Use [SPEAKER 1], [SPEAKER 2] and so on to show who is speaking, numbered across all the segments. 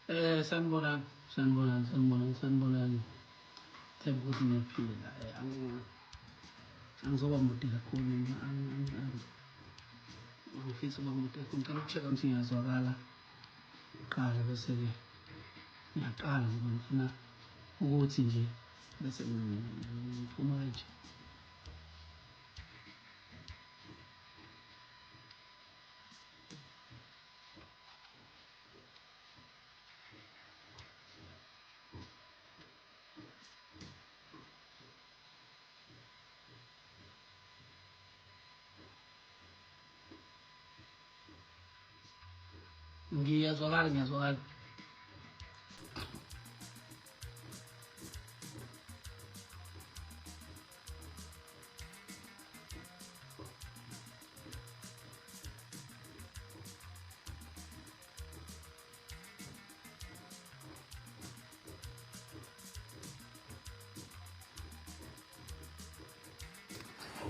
[SPEAKER 1] Sanibonani. Themba ukuthi niyaphila la. Angizoba mude kakhulu angifisi ukuba mude kakhulu. Ngicela ukucheck-a ukuthi ngiyazwakala kuqala bese-ke ngiyaqala ngoba ngifuna ukuthi nje bese ngiphuma kanje. Ngiyazwakala.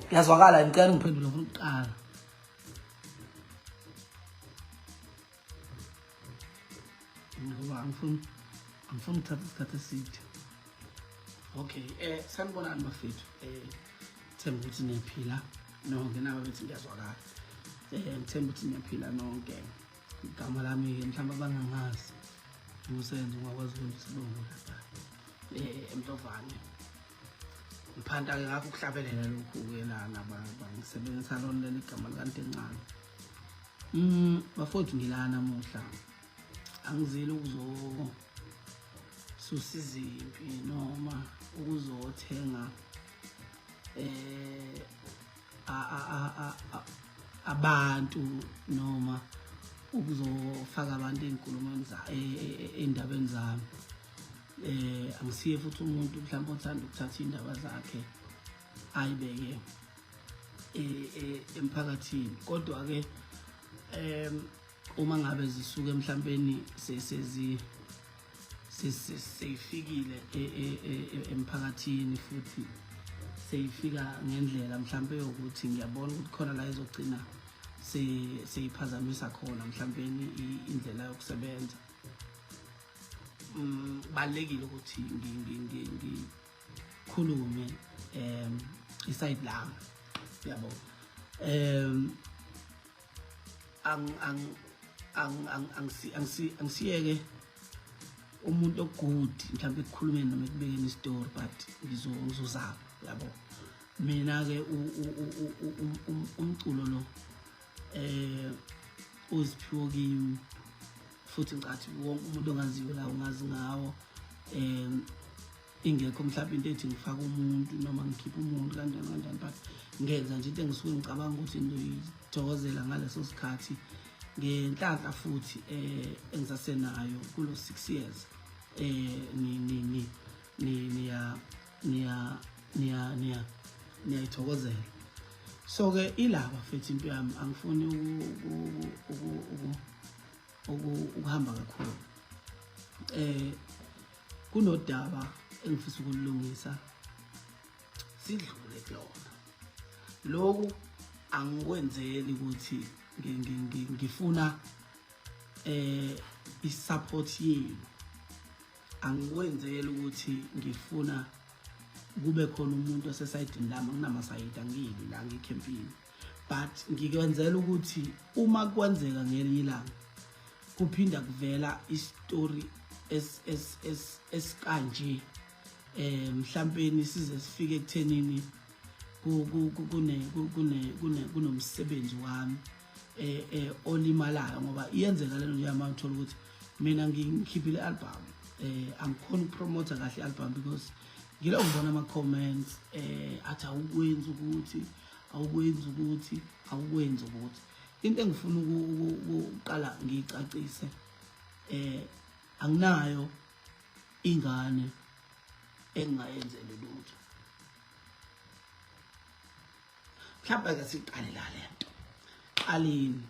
[SPEAKER 1] Ngiyazwakala, ngicela ngiphendule ngifuna ukuqala. Ngoba angifuni ukuthatha isikhathi eside. Okay, sanibonani bafethu. Themba ukuthi niyaphila nonke nabo bethi ngiyazwakala. Ngithemba ukuthi niyaphila nonke. Igama lami mhlawumbe abangangazi. Usenzo ungakwazi ukwenza isibongo lapha. Emdlovane. Ngiphanda-ke ngakho ukuhlabelela lokhu-ke lana bangisebenzisa lona leli gama likaNtencane. Bafowethu ngilana namuhla. Angizile ukuzosusa izimpi noma ukuzothenga abantu noma ukuzofaka abantu ey'nkulumweni ey'ndabeni zami. Angisiye futhi umuntu mhlawumbe othanda ukuthatha iy'ndaba zakhe ayibeke emphakathini. Kodwa-ke uma ngabe zisuke mhlawumbeni seyifikile emphakathini futhi seyifika ngendlela mhlawumbe yokuthi ngiyabona ukuthi khona la izogcina seyiphazamisa khona mhlawumbeni indlela yokusebenza. Balekile ukuthi ngikhulume isayidi lami, yabo. Angisiyeke umuntu ogood mhlawumbe ekukhulumeni noma ekubekeni istory, but ngizozama, yabo. Mina-ke umculo lo uziphiwo kimi futhi ngicathi wonke umuntu ongaziyo la ungazi ngawo. Ingekho mhlawumbe into ethi ngifake umuntu noma ngikhiphe umuntu kanjani, but ngenza nje into engisuke ngicabanga ukuthi ngizoyithokozela ngaleso sikhathi ngenhlanhla futhi engisasenayo kulo 6 years. Niyayithokozela. So-ke ilaba futhi into yami angifuni ukuhamba kakhulu. Kunodaba engifisa ukulungisa sidlule kulona. Lokhu angikwenzeli ukuthi ngifuna isupport yenu. Angikwenzeli ukuthi ngifuna kube khona umuntu osesayidini lami. Anginamasayidi, angibi la ngikhempini, but ngikwenzela ukuthi uma kwenzeka ngelinye ilanga kuphinda kuvela istory esikanje, mhlawumbe size sifike ekuthenini kunomsebenzi wami olimalayo, ngoba iyenzeka lento nje manje uthola ukuthi mina ngikhiphile album, angikhona ukupromotha kahle album because ngilo ngibona ama comments athi awukwenzi ukuthi into engifuna ukuqala ngicacise, anginayo ingane engayenzele lutho. Mhlawumbe ke siqale la lento qalini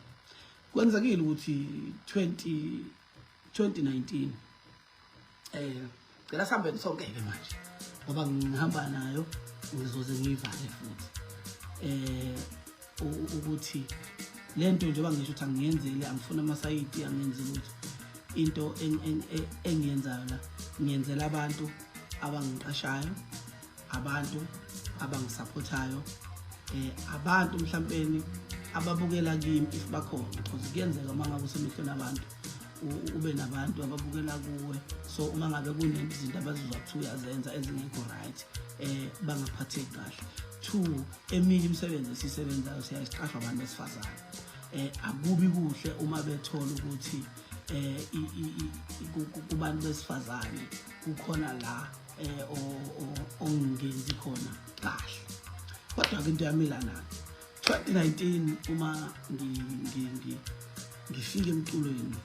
[SPEAKER 1] kwenzekile ukuthi 2019 ngicela sihambe sonke ke manje ngoba ngihamba nayo ngizoze ngivale futhi ukuthi lento njengoba ngisho ukuthi angiyenzeli, angifuna amasayidi, angenzeli ukuthi into engiyenzayo la ngiyenzela abantu abangiqashayo, abantu abangisupportayo, abantu mhlawumbe ababukela kimi if bakhona, because kuyenzeka mangabe usemehlweni abantu ube nabantu ababukela kuwe, so uma ngabe kunezinto abazizwa ukuthi uyazenza ezingekho right bangaphatheki kahle. 2, eminye imisebenzi esisebenzayo siyasiqashwa abantu besifazane. Akubi kuhle uma bethola ukuthi kubantu besifazane kukhona la ongenzi khona kahle. Kodwa ke into yamilana 2019 uma ngifike emculweni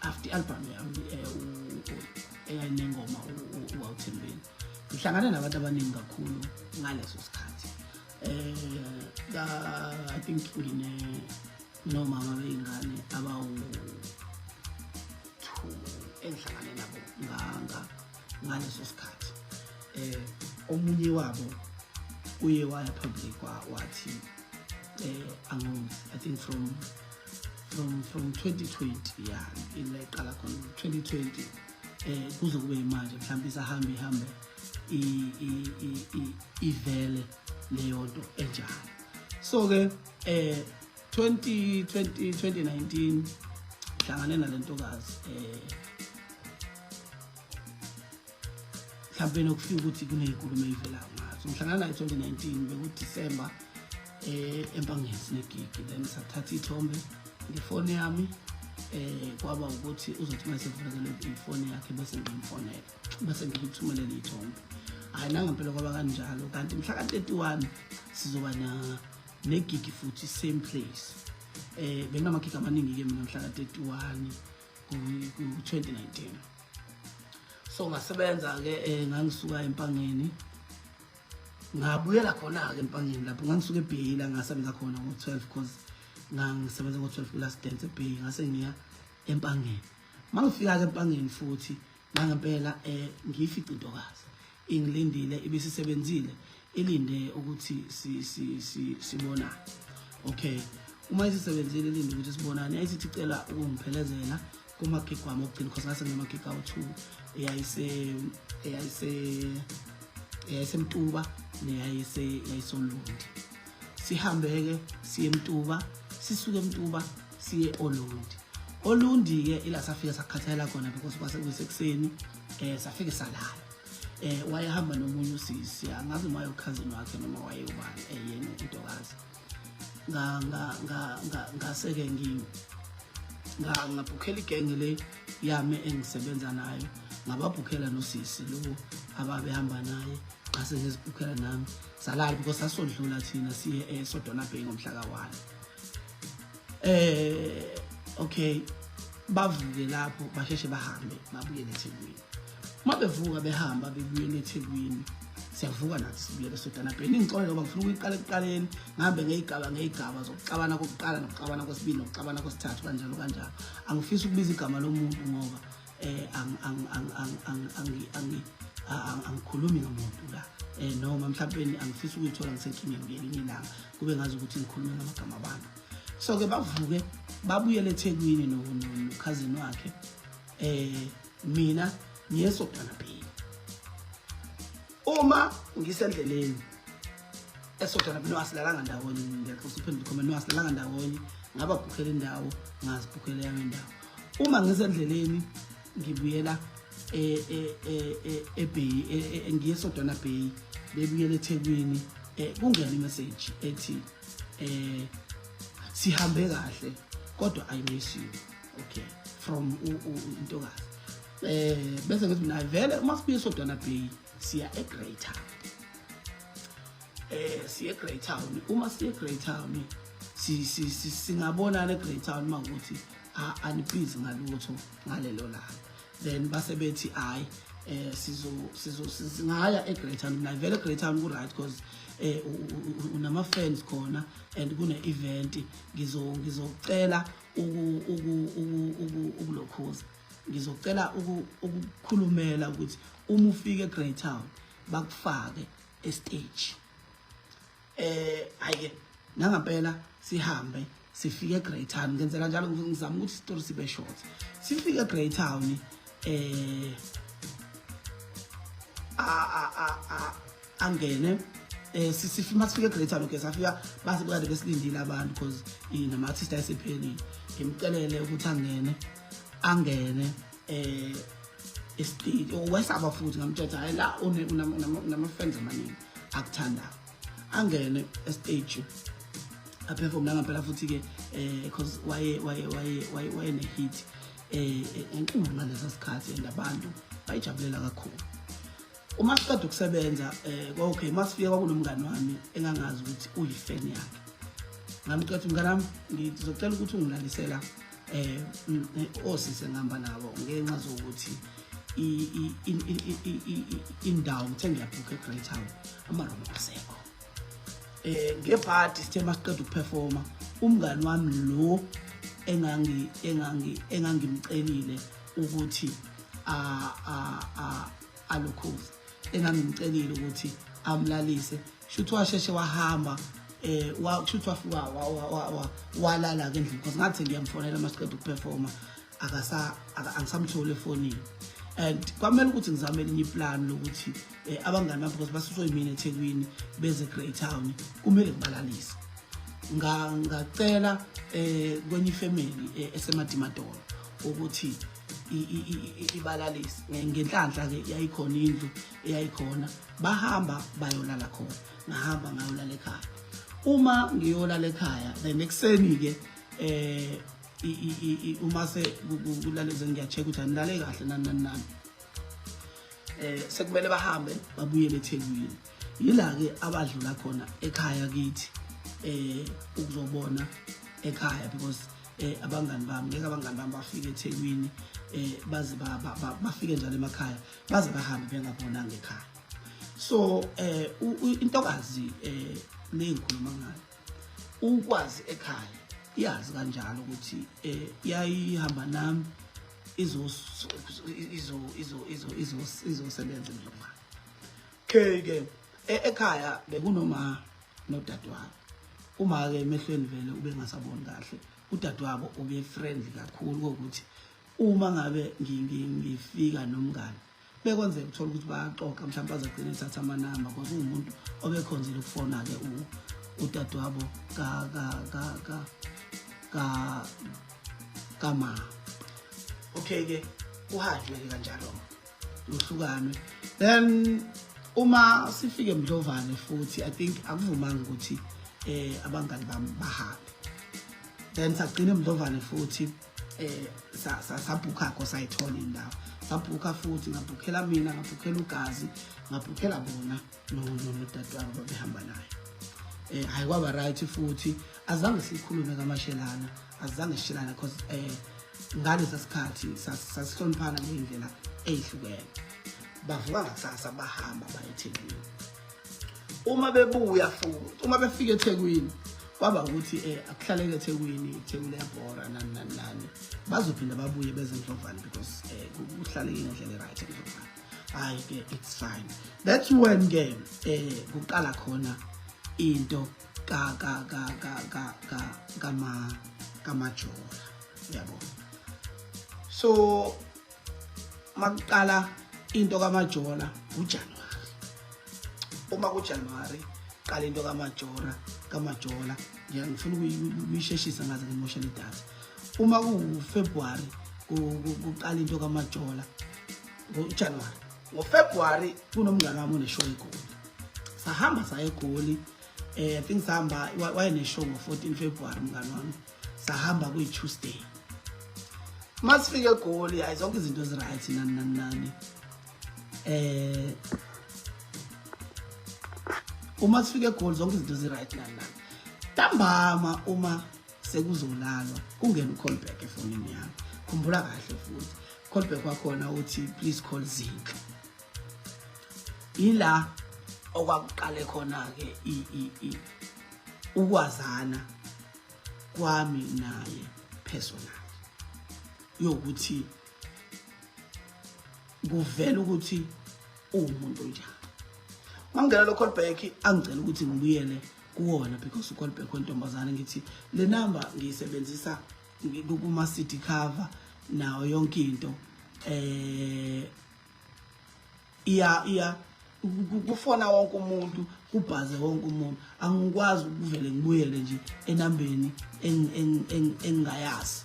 [SPEAKER 1] after album yami eyayinengoma uwuthembeni, ngihlangane nabantu abaningi kakhulu ngaleso sikhathi. I think nomama beingane abawu-2 engihlangane nabo ngaleso sikhathi. Omunye wabo uye waya public wathi I think from 2020 yeah ileqala khona 2020 kuze kube manje mhlawumbe isahambe ivele leyo nto enjalo. So ke 2019 hlangane nalentokazi mhlawumbe nokufika ukuthi kuneyinkulumo eyivelayo ngazo. Ngihlangana nayo 2019 bekuDisemba empangeni sinegigi, then sathatha ithombe ngefoni yami kwaba ukuthi uzothi mase vulekele ifoni yakhe bese ngimfonela bese ngithumela ithombe. Hayi nangempela kwaba kanjalo, kanti mhla ka 31 sizoba negigi futhi same place. Benginamagigi amaningi ke mina mhla ka 31 ku 2019. So ngasebenza ke ngangisuka empangeni ngabuyela khona ke empangeni lapho ngangisuka eBhila ngasebenza khona ngo12 because ngangisebenza ngo12 last dance eBhila ngase ngiya empangeni. Mangifika ke empangeni futhi ngangempela ngiyifica intokazi ingilindile ibisisebenzile ilinde ukuthi sibonane. Okay, uma isisebenzile ilinde ukuthi sibonane ayisithi cela ukungiphelezela kumagigi wami okugcina because ngase nginemagigi awu2 eyayisemtuba neyayisolundi. Sihambeke siye emtuba, sisuke emtuba siye olundi ke ila safika sakhathalela khona because kwase kusekuseni safike salala. Wayehamba nomunye usisi angazi mayo cousin wakhe noma wayebani yena intokazi. Ngaseke ngabhukhela igenge le yami engisebenza nayo, ngababhukhela nosisi lo ababehamba naye, ngase ngizibhukhela nami salala because sasodlula thina siye eSodona Bay ngomhla ka1. Okay, bavuke lapho basheshe bahambe babuyele eThekwini. Uma bevuka behamba bebuyele eThekwini siyavuka nathi sibuyele eSodona Bay. Ngixolele ngoba ngifuna ukuyiqala ekuqaleni ngihambe ngeyigaba zokucabana kokuqala nokucabana kwesibili nokucabana kwesithathu kanjalo. Angifisi ukubiza igama lomuntu ngoba angikhulumi ngomuntu la noma mhlawumbe angifisi ukuyithola ngisenkingeni ngelinye ilanga kube ngazi ukuthi ngikhuluma ngamagama abantu. So ke bavuke babuyele eThekwini no-cousin wakhe, mina ngiyeSodona Bay. Uma ngisendleleni eSodona Bay asilalanga ndawonye, ngiyaqosa uphendula comment, asilalanga ndawonye, ngababhukhela indawo ngazibhukhela yami indawo. Uma ngisendleleni ngibuyela eBay ngiyeSodona Bay bebuyele eThekwini kungena imessage ethi sihambe kahle kodwa I miss you. Okay, from intokazi. Bese ngithi mina vele uma sibuye eSodona Bay siya eGreat Town. Siya eGreat Town. Uma siya eGreat Town singabonana eGreat Town makuthi anibhizi ngalutho ngalelo langa. Then base bethi hayi singaya eGreat Town. Mina vele eGreat Town ku right because unama fans khona and kune event ngizocela ukulokhuza, ngizocela ukukhulumela ukuthi uma ufike eGreat Town bakufake estage. Ayike nangempela sihambe sifike eGreytown ngenzela njalo ngizama ukuthi story sibe short sifike eGreytown angene sifima sifike eGreytown okay safika base bekade besilindile abantu because nama artist ayesephelile ngimcelele ukuthi angene estage wesaba futhi ngamthetha hayi la unama friends amaningi akuthanda angene estage aperform ngempela futhi ke because waye ne hit enkulu ngalesa sikhathi and abantu bayijabulela kakhulu uma siqeda ukusebenza okay masifika kwakunomngane wami engangazi ukuthi uyifan yakhe ngamcela umngane wami ngizocela ukuthi ungilalisela osise ngihamba nabo ngenxa zokuthi indawo ngithe ngiyabhuka eGreytown amaromo asekho ngeparty sithe masiqeda ukuperforma umngane wami lo engangimcelile ukuthi alokhuze engangimcelile ukuthi amlalise shuthi washeshe wahamba washuthi wafika walala ke endlini because ngathi ngiyamfonela masiqeda ukuperforma angisamthole efonini and kwamele ukuthi ngizame elinye iplan lokuthi abangani bami because basuso yimini eThekwini beze eGreytown kumele ngibalalise ngacela kwenye ifamily esemadimadolo ukuthi ibalalise ngenhlanhla ke yayikhona indlu eyayikhona bahamba bayolala khona ngahamba ngayolala ekhaya uma ngiyolala ekhaya then ekseni ke uma se kulaleze ngiyacheck ukuthi anilale kahle nani sekumele bahambe babuyele eThekwini yila ke abadlula khona ekhaya kithi ukuzobona ekhaya because abangani bami ngeke abangani bami bafike eThekwini baze bafike njalo emakhaya baze bahambe bengabonanga ekhaya so intokazi lengikhuluma ngayo ukwazi ekhaya iyazi kanjalo ukuthi yayihamba nami izosebenza noma ke ekhaya bekunoma nodadewabo uma ke emehlweni vele ube ngasaboni kahle udadewabo ube friendly kakhulu ukuthi uma ngabe ngifika nomngane bekwenzeka ukuthola ukuthi bayaxoxa mhlawumbe bazagcina ethatha amanamba because umuntu obekhonzile ukufona ke udadewabo kama okay ke uhanjwe kanjalo uhlukanwe then uma sifike eMdlovane futhi I think akuvumanga ukuthi abangani bami bahambe then sagcina eMdlovane futhi sabhukha sayithola indawo sabhukha futhi ngabhukhela mina ngabhukhela uGazi ngabhukhela bona nodadewabo babehamba naye hayi kwaba right futhi azange sikhulume kamashelana azange sishelana because ngalesa sikhathi sasihloniphana ngendlela ezihlukene bavuka ngakusasa bahamba bayeThekwini uma bebuya futhi uma befika eThekwini kwaba ukuthi akuhlaleke eThekwini yabhora nani bazophinda babuye beze eMdlovane because kuhlaleke ngendlela right eMdlovane hayi ke it's fine that's when ke kuqala khona into kamajola yabo so maqala into kamajola uJanuary uma kuJanuary qala into kamajola ngifuna ukuyisheshisa ngaze ngimoshela idatha uma kuFebruary kuqala into kamajola ngoJanuary ngoFebruary kunomngane wami oneshow eGoli sahamba saya eGoli I think sahamba wayeneshow ngo14 February mngane wami sahamba kuyiTuesday masifika eGoli hayi zonke izinto eziright nani uma sifika eGoli zonke izinto eziright nani ntambama uma sekuzolalwa kungena ucallback efonini yami khumbula kahle futhi callback wakhona uthi please call Zinhle ila okwakuqale khona ke ukwazana kwami naye personal yokuthi kuvela ukuthi umuntu njani mangena lo callback angicela ukuthi ngibuyele kuwona because uCallback wentombazane ngithi le number ngiyisebenzisa kuma CD cover nawo yonke into iya kufona wonke umuntu kubhaze wonke umuntu angikwazi ukuvele ngibuyele nje enambeni engayazi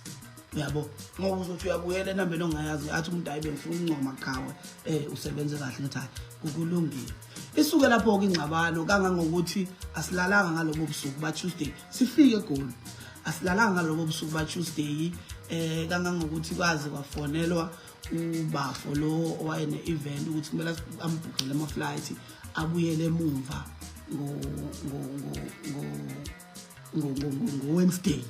[SPEAKER 1] uyabo ngoba uzothi uyabuyela enambeni ongayazi athi umuntu ayibe ngifuna uncoma gawe usebenze kahle ngathi hayi kukulungile isuke lapho ke ingxabano kangangokuthi asilalanga ngalobo busuku ba Tuesday sifike egoli asilalanga ngalobo busuku ba Tuesday kangangokuthi kwazi kwafonelwa ubafo lo owayene event ukuthi kumele ambhukhele ama flight abuyele emuva ngo Wednesday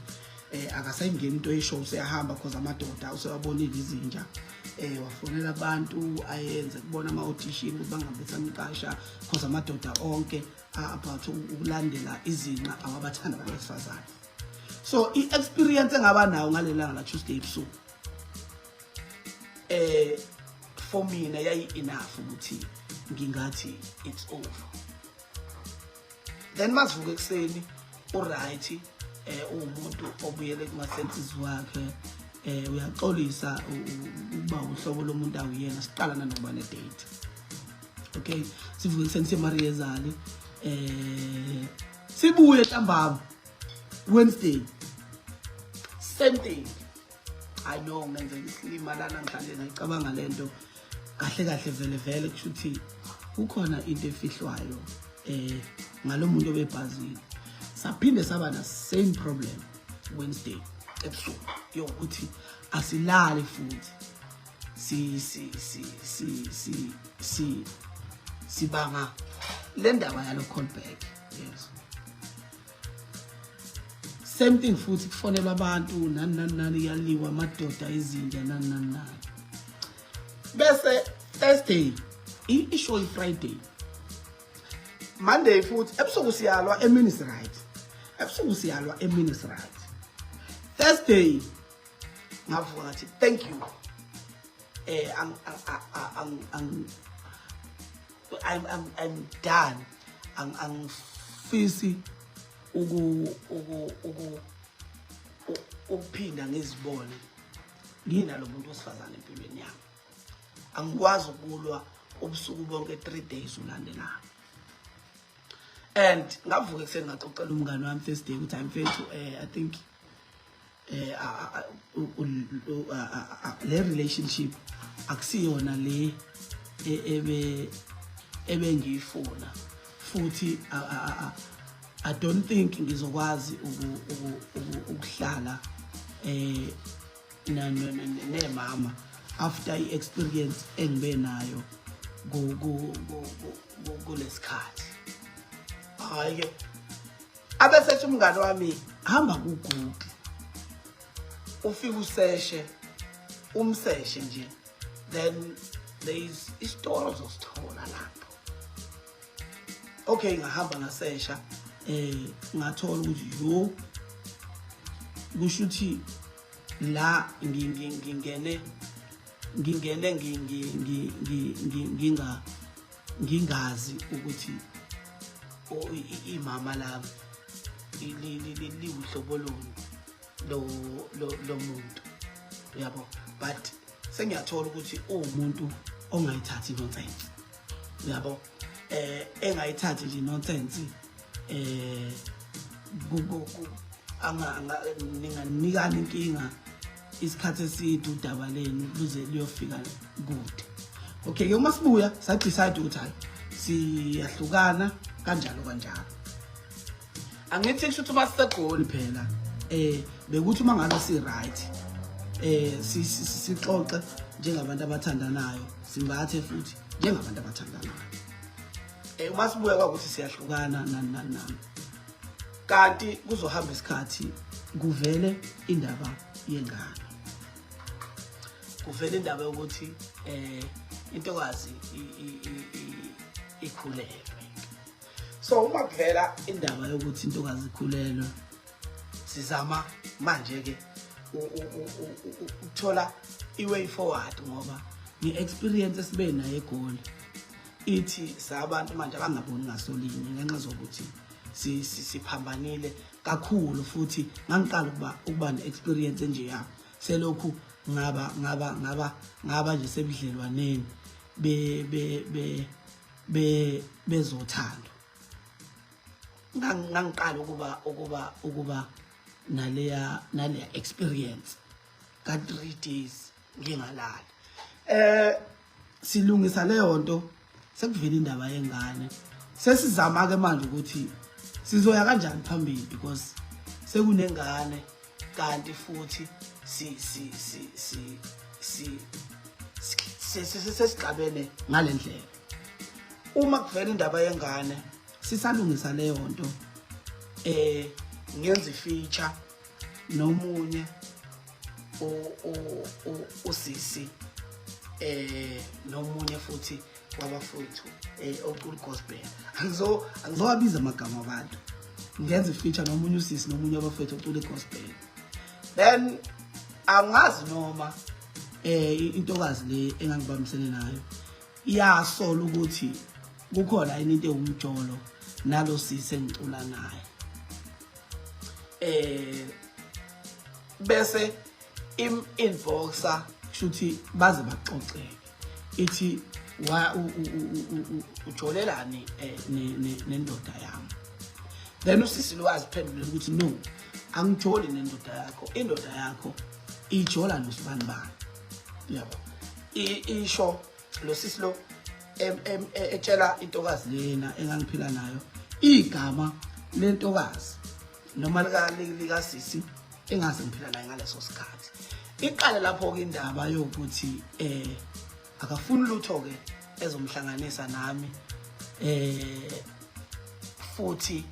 [SPEAKER 1] akasayingeni into eshow seyahamba because amadoda usewabonile izinja wafonela abantu ayenze kubona ama audition ukuthi bangambetha amqasha because amadoda onke about ukulandela izinqa ababathanda abesifazane so i-experience engaba nayo ngalelanga la Tuesday ebusuku for mina yayi enough ukuthi ngingathi it's over then masivuka ekseni uright umuntu obuyele kuma senses wakhe uyaxolisa uba uhlobo lomuntu awuyena siqala nanoba ne date okay sivuka ekseni seMaria ezali sibuye ntambama Wednesday same thing I know ngenze islimalana ngihlale ngicabanga lento kahle vele kushuthi kukhona into efihlwayo ngalomuntu obebhazini saphinde saba na same problem Wednesday ebusuku yokuthi asilali futhi sibanga le ndaba yalo callback yes same thing futhi kufonelwa abantu nani yaliwa amadoda izinja nani bese Thursday ishow Friday Monday futhi ebusuku siyalwa eMinis right Thursday ngavuka ngathi thank you I'm done angifisi ukuphinda ngizibone nginalo muntu osifazana empilweni yami angikwazi ukulwa ubusuku bonke 3 days ulandelayo and ngavuka ekseni ngaxoxela umngane wami Thursday ukuthi I'm fethu I think le relationship akusiyona le ebe ngiyifuna futhi I don't think ngizokwazi ukuhlala nemama after i-experience engibe nayo kulesikhathi hayi abesethi umngane wami hamba kuGoogle ufike useshe umseshe nje then there is isitolo zosithola lapho okay ngahamba ngasesha ngathola ukuthi yo kushuthi la ngingene ngingazi ukuthi imama lami liwuhlobo lo muntu yabo but sengiyathola ukuthi umuntu ongayithathi nonsense yabo engayithathi nje nonsense ninganikana inkinga isikhathi eside udaba lenu luze liyofika kude okay uma sibuya sa decide ukuthi hayi siyahlukana kanjalo angithi kusho ukuthi masisegoli phela bekuthi uma ngabe si right sixoxe njengabantu abathandanayo simbathe futhi njengabantu abathandanayo uma sibuya kwakuthi siyahlukana nani kanti kuzohamba isikhathi kuvele indaba yengane kuvele indaba yokuthi intokazi ikhulelwe so uma kuvela indaba yokuthi intokazi ikhulelwe sizama manje ke uthola iway forward ngoba ngi-experience esibe nayo eGoli ithi sabantu manje abangaboni ngasolinye ngenxa zokuthi siphambanile kakhulu futhi ngangiqala ukuba ne-experience enje yabo selokhu ngaba nje sebudlelwaneni bezothando ngangiqala ukuba naleya experience ka 3 days ngingalali silungisa leyo nto sekuvela indaba yengane sesizama ke manje ukuthi sizoya kanjani phambili because sekunengane kanti futhi sesigabene ngalendlela uma kuvela indaba yengane sisalungisa leyo nto ngenza ifeature nomunye usisi nomunye futhi wabafowethu ocula gospel angizowabiza amagama abantu ngenza ifeature nomunye usisi nomunye wabafowethu ocula gospel then angazi noma intokazi le engangibambisene nayo iyasola ukuthi kukhona into ewumjolo nalo sisi engicula naye bese inboxa kushuthi baze baxoxeke ithi ujolelani nendoda yami then usisi lo aziphendula ukuthi no angijoli nendoda yakho indoda yakho ijola nosibani yabo isho lo sisi lo etshela intokazi lena engangiphila nayo igama lentokazi noma lika sisi engaze ngiphila naye ngaleso sikhathi iqale lapho ke indaba yokuthi akafuni lutho ke ezomhlanganisa nami futhi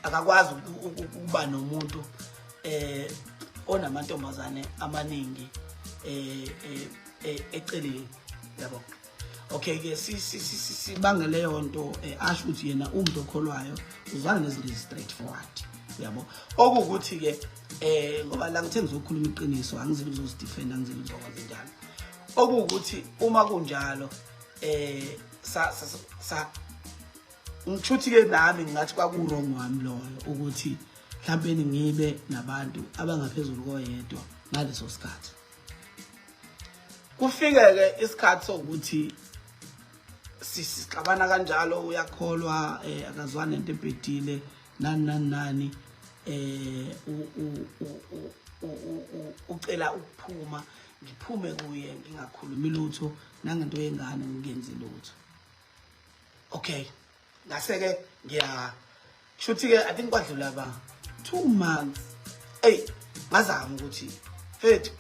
[SPEAKER 1] akakwazi ukuba nomuntu onamantombazane amaningi eceleni yabo okay ke sibange leyo nto asho ukuthi yena umuntu okholwayo uzwana nezinto straightforward yabo okuthi ke ngoba la ngithe ngizokhuluma iqiniso angizeli ukuzodefend angizeli ukuzokwazi njalo okuthi uma kunjalo ngichuthi ke nami ngathi kwakurong wami loyo ukuthi mhlawumbe ngibe nabantu abangaphezulu koyedwa ngaleso sikhathi kufike ke isikhathi sokuthi sixabana kanjalo uyakholwa akazwana into ebhedile nani ucela ukuphuma ngiphume kuye ngingakhulumi lutho nangento yengane ngingenzi lutho okay ngase ke shuthi ke I think kwadlula ba 2 months ngazama ukuthi mfethu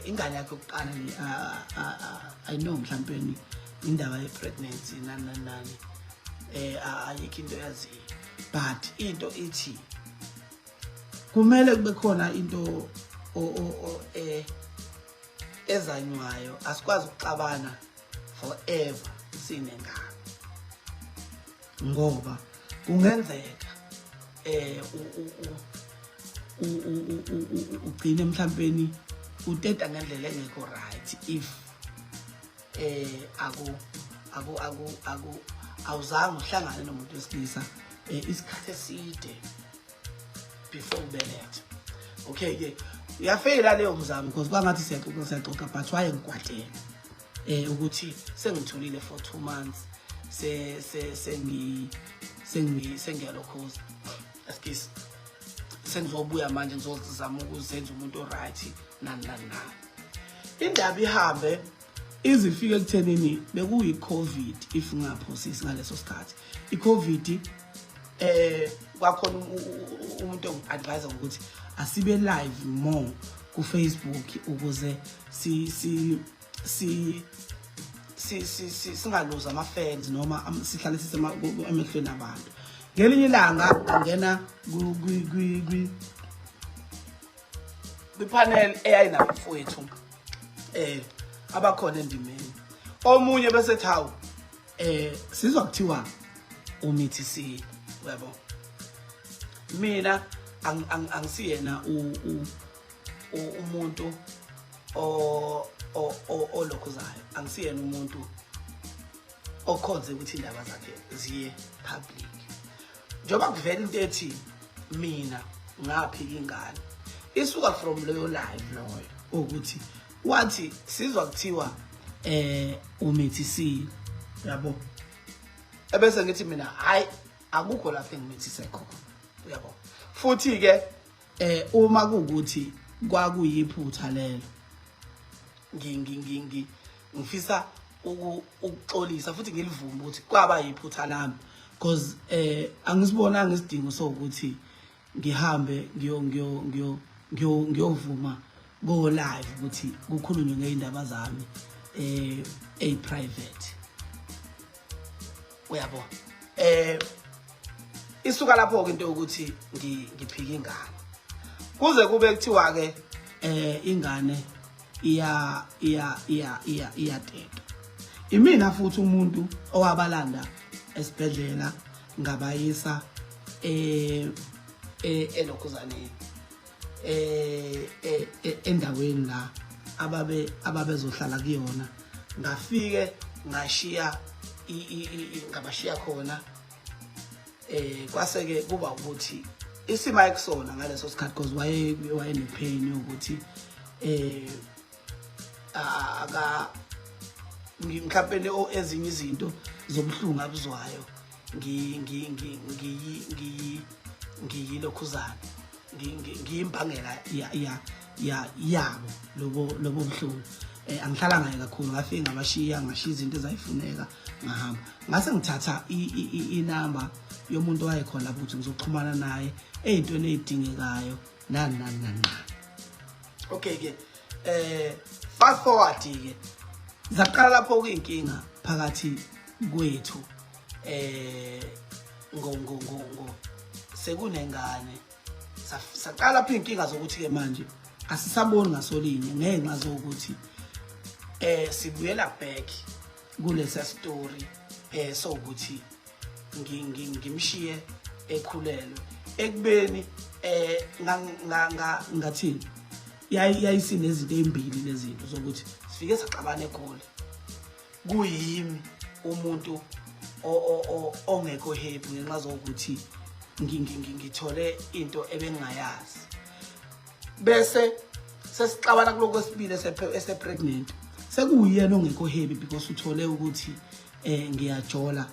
[SPEAKER 1] ingane yakhe yokuqala le I know mhlawumbe indaba ye pregnancy nani ayikho into yaziyo but into ithi kumele kube khona into ezanywayo asikwazi ukuxabana forever sinengane ngoba kungenzeka ugcine mhlawumbe uteta ngendlela engekho right if awuzange uhlangane nomuntu wesilisa isikhathi eside before ubelethe okay ke uyafeyila leyo mzamo because kwangathi siyaxoxa but waye ngikwadela ukuthi sengitholile for 2 months sengiyalokhoza askisi sengizobuya manje ngizozama ukuzenza umuntu oright nani indaba ihambe izifike ekuthenini bekuyi covid if ngaphosisi ngaleso sikhathi icovid kwakhona umuntu ongi-advise ukuthi asibe live more ku Facebook ukuze singaluza ama fans noma sihlale emehlweni abantu ngelinye ilanga angena kwi-panel eyayinabafowethu abakhona endimeni omunye bese thawu sizwa kuthiwa umithisi yabo mina angisiyena umuntu olokhuzayo angisiyena umuntu okhonze ukuthi indaba zakhe ziye public. Njoba kuvela into ethi mina ngaphika ingane isuka from leyo live loyo ukuthi wathi sizwa kuthiwa umithisi yabo, ebese ngithi mina hayi akukho lapho engimithise khona yabo. Futhi ke uma kuukuthi kwakuyiphutha lelo ngifisa ukuxolisa futhi ngilivuma ukuthi kwaba yiphutha lami, because angisibonanga isidingo sokuthi ngihambe ngiyovuma go live ukuthi kukhulunywe ngeindaba zami private uyabo. Isuka lapho ke into ukuthi ngiphika ingane kuze kube kuthiwa ke ingane iyateta. Imina futhi umuntu owabalanda esibhedlela ngabayisa elokhuzaneni endaweni la ababezohlala kuyona. Ngafike ngashiya ngabashiya khona kwase ke kuba ukuthi isima ekusona ngaleso sikhathi because wayene pain ukuthi aka ngimkhaphele ezinye izinto zomhlungu abuzwayo ngiyilokhuzana ngiyimbangela yabo lobo buhlungu. Angihlala ngaye kakhulu, ngafike ngabashiya ngashiya izinto ezayifuneka ngahamba. Ngase ngithatha inamba yomuntu owayekhona lapho ukuthi ngizoxhumana naye ezintweni ezidingekayo nani. Okay ke fast forward ke zaqala lapho kuyinkinga phakathi kwethu sekunengane. Saqala lapho inkinga zokuthi ke manje asisaboni ngasolinye ngenxa zokuthi sibuyela back kulesa story sokuthi ngimshiye ekhulelwe ekubeni ngathini yayisinezinto ezimbili lezinto zokuthi sifike saxabana eGoli kuyimi umuntu ongekho happy ngenxa zokuthi ngithole into ebengayazi, bese sesixabana kuloko kwesibili esepregnant sekuyena ongekho happy because uthole ukuthi ngiyajola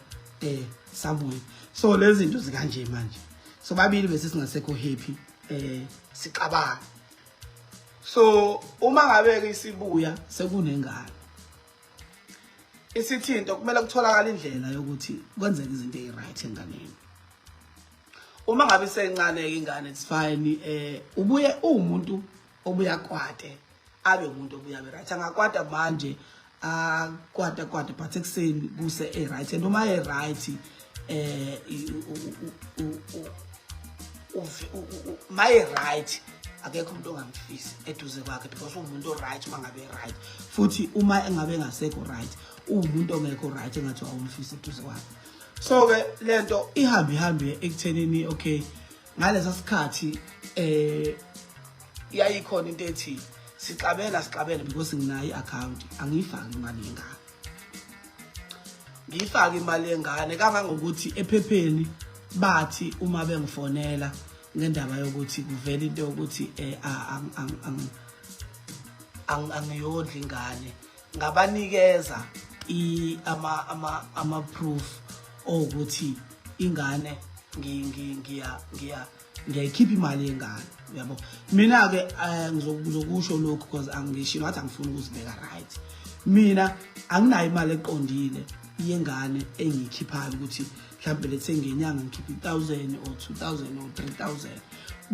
[SPEAKER 1] somewhere. So lezi zinto zikanje manje, so babili bese singasekho happy sixabana. So uma ngabe ke isibuya sekunengane isithinto kumele kutholakala indlela yokuthi kwenzeke izinto eziright enganeni. Uma ngabe sencane ke ingane it's fine, ubuye umuntu obuya kwate abe umuntu obuya be right. Angakwata manje kwata but ekuseni kuse right, and uma right my right akekho umuntu ongamfisi eduze kwakhe because umuntu right mangabe right, futhi uma engabe engasekho right umuntu ongekho right engathi awumfisi eduze kwakhe. So ke lento ihambe ekuthenini okay ngalesa sikhathi yayikhona into ethi sixabene because nginayo iaccount angiyifaki imali yengane, ngiyifaka imali yengane kangangokuthi ephepheni bathi uma bengifonela ngendaba yokuthi kuvela into yokuthi angiyondli ingane ngabanikeza ama proof ukuthi ingane ngiyayikhipha imali yengane yabo. Mina ke ngizokusho lokho because angisho ngathi angifuni ukuzibeka right. Mina anginayo imali eqondile yengane engiyikhiphayo ukuthi mhlawumbe lethe ngenyanga ngikhipha 1000 or 2000 or 3000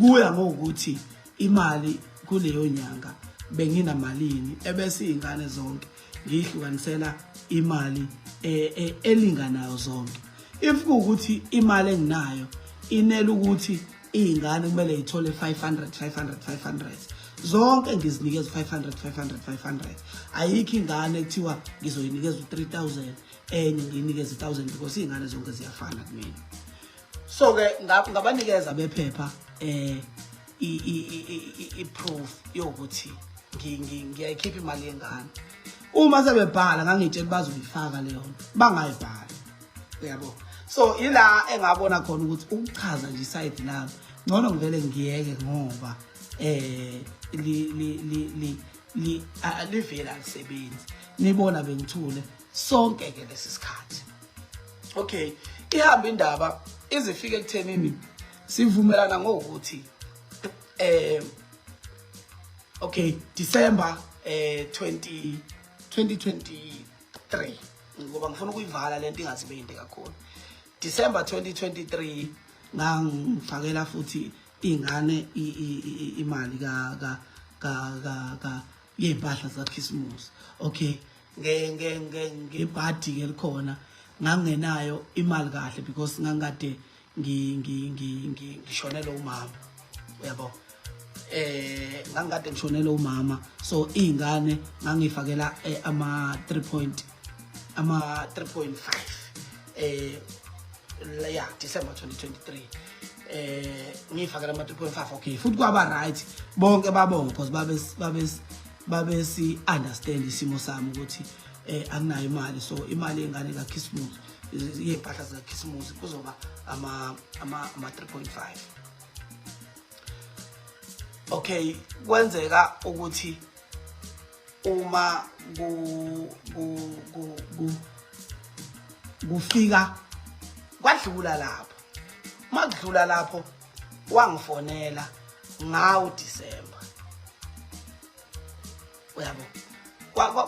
[SPEAKER 1] kuya ngokuthi imali kuleyo nyanga benginamalini, ebese ingane zonke ngihlukanisela imali elinganayo zonke. If ukuthi imali enginayo inele ukuthi ingane kumele ithole 500 zonke ngizinikeza 500 ayikho ingane ekuthiwa ngizoyinikeza 3000 enye ngiyinikeza 1000 because ingane zonke ziyafana kumina. So ke ngabanikeza bephepha i proof yokuthi ngiyayikhipha imali yengane. uma sebebhala ngangitshela bazoyifaka leyo nto bangayibhala uyabo. So ila engabona khona ukuthi ukuchaza nje isayidi lami ngcono ngivele ngiyeke ngoba livela lisebenzi nibona bengithule sonke ke lesi sikhathi. Okay, ihamba indaba izifike ekuthenini sivumelana ngokuthi okay December 2023 ngoba ngifuna ukuyivala lento ingazibe into kakhulu. December 2023 ngangifakela futhi ingane imali ka yempahla zaKhisimusi. Okay, ngebhadi ke likhona ngangenayo imali kahle because ngangade ngishonela umama uyabo. Ngangade ngishonela umama, so ingane ngangifakela ama 3.5 yeah December 2023 ngifakela ama 3.5. Okay, futhi kwaba right bonke babonga because babesi understand isimo sami ukuthi anginayo imali, so imali yengane kaKhisimusi yempahla zaKhisimusi kuzoba ama 3.5. Okay, kwenzeka ukuthi uma kufika kwadlula lapho, makudlula lapho wangifonela ngawo December uyabo,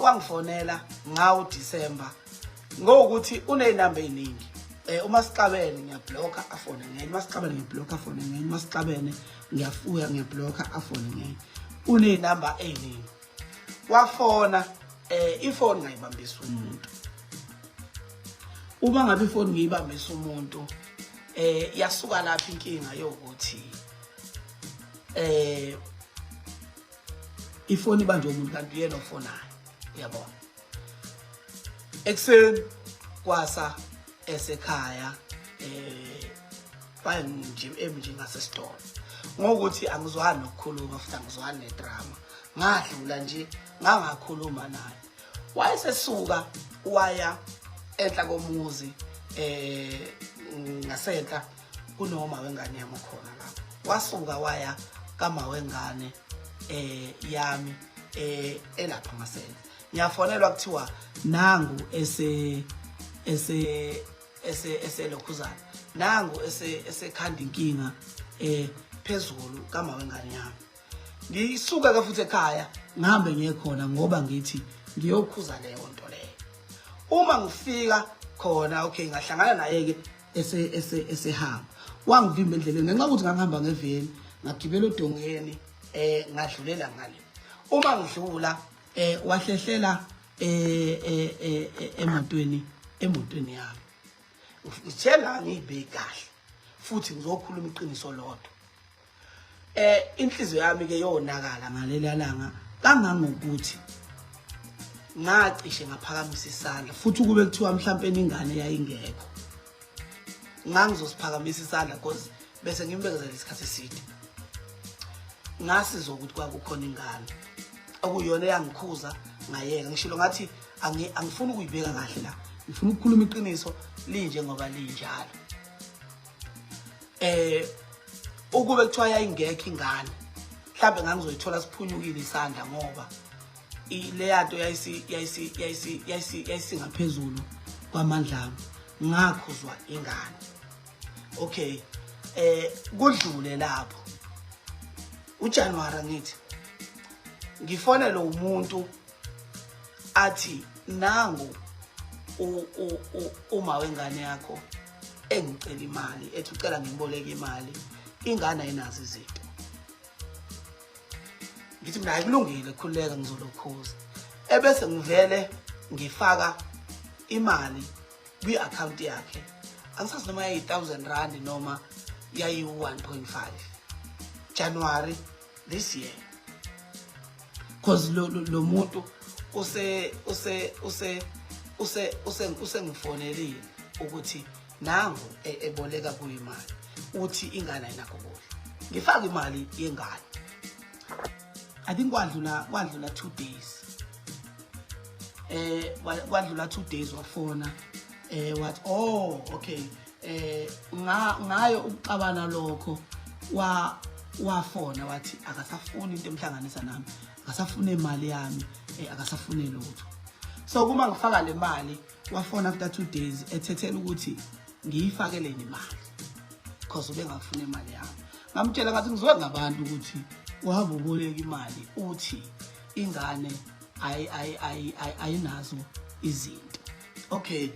[SPEAKER 1] wangifonela ngawo December ngokuthi uneyinamba eziningi. Uma sixabene ngiyablocker afone ngenye, uma sixabene ngiyablocker afone ngenye, uma sixabene ngiyafuya ngiyablocker afone ngenye, uneyinamba eziningi. Wafona ifoni ngayibambisa umuntu. Uma ngabe ifoni ngiyibambisa umuntu yasuka lapha inkinga yokuthi ifoni banje umuntu kanti yena ofonayo uyabona. Ekseni kwasa esekhaya banje ngasesitolo ngokuthi angizwani nokukhuluma futhi angizwani nedrama, ngadlula nje ngangakhuluma naye. Wayesesuka waya enhla komuzi ngasenhla kunoma wengane yami khona lapho. Wasuka waya kama wengane yami elapha ngasenhla. Ngiyafonelwa kuthiwa nangu eselokhuzana, nangu esekhanda inkinga phezulu kama wengane yami. Ngisuka ke futhi ekhaya ngihambe ngiyekhona ngoba ngithi ngiyokhuza leyo nto leyo. Uma ngifika khona okay ngahlangana naye ke esehamba wangivimba endleleni ngenxa ukuthi ngangihamba ngeveni ngagibela udongeni ngadlulela ngale. Uma ngidlula wahlehlela emotweni yami. Ngitshela ngibheke kahle futhi ngizokhuluma iqiniso lodwa. Inhliziyo yami ke yonakala ngaleli langa kangangokuthi ngacishe ngaphakamisa isandla futhi kube kuthiwa mhlawumbe ingane yayingekho. Ngangizosiphakamisa isandla because bese ngimbekezela isikhathi eside. Ngasiza ukuthi kwakukhona ingane okuyona yangikhuza ngayeka. Ngishilo ngathi angifuni ukuyibeka kahle la, ngifuna ukukhuluma iqiniso linje ngoba linjalo. Ukube kuthiwa yayingekho ingane mhlawumbe ngangizoyithola siphunyukile isandla ngoba le yanto yayisingaphezulu kwamandla ami, ngakhuzwa ingane. Okay, kudlule lapho uJanuary ngithi ngifonela umuntu athi nangu uma wengane yakho engicela imali, ethi ucela ngimboleke imali, ingane ayinazo izinto. Ngithi mina ayikulungile khuleka ngizolokhuza. Ebese ngivele ngifaka imali kwi-account yakhe. Angisazi noma yayi1000 noma yayi 1.5 January this year. Cause lo muntu usengifonelile ukuthi nangu eboleka kuyimali, uthi ingane ayinakho kuhle. Ngifaka imali yengane. I think kwadlula 2 days. kwadlula 2 days wafona wathi oh okay ngayo ukuxabana lokho wafona wathi akasafuni into emhlanganisa nami, akasafuna imali yami, akasafune lutho. So kuma ngifaka le mali wafona after 2 days ethethela ukuthi ngiyifakeleni imali because ubengafuna imali yami. Ngamtshela ngathi ngizwe ngabantu ukuthi uhamba uboleka imali uthi ingane ayinazo izinto. Okay,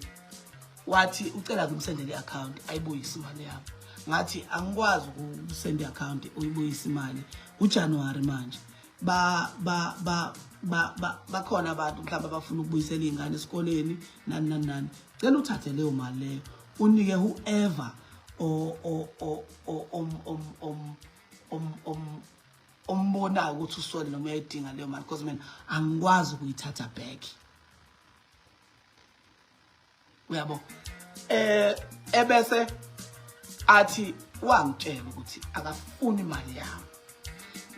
[SPEAKER 1] wathi ucela ngimsendele i-account ayibuyise imali yami. Ngathi angikwazi ukusenda i-account uyibuyise imali uJanuary manje. Bakhona abantu mhlawumbe abafuna ukubuyisela ingane esikoleni nani. Cela uthathe leyo mali leyo unike whoever ombonayo ukuthi usole noma uyayidinga leyo mali because mina angikwazi ukuyithatha back. Uyabo? Ebese athi wangitshela ukuthi akafuni imali yami.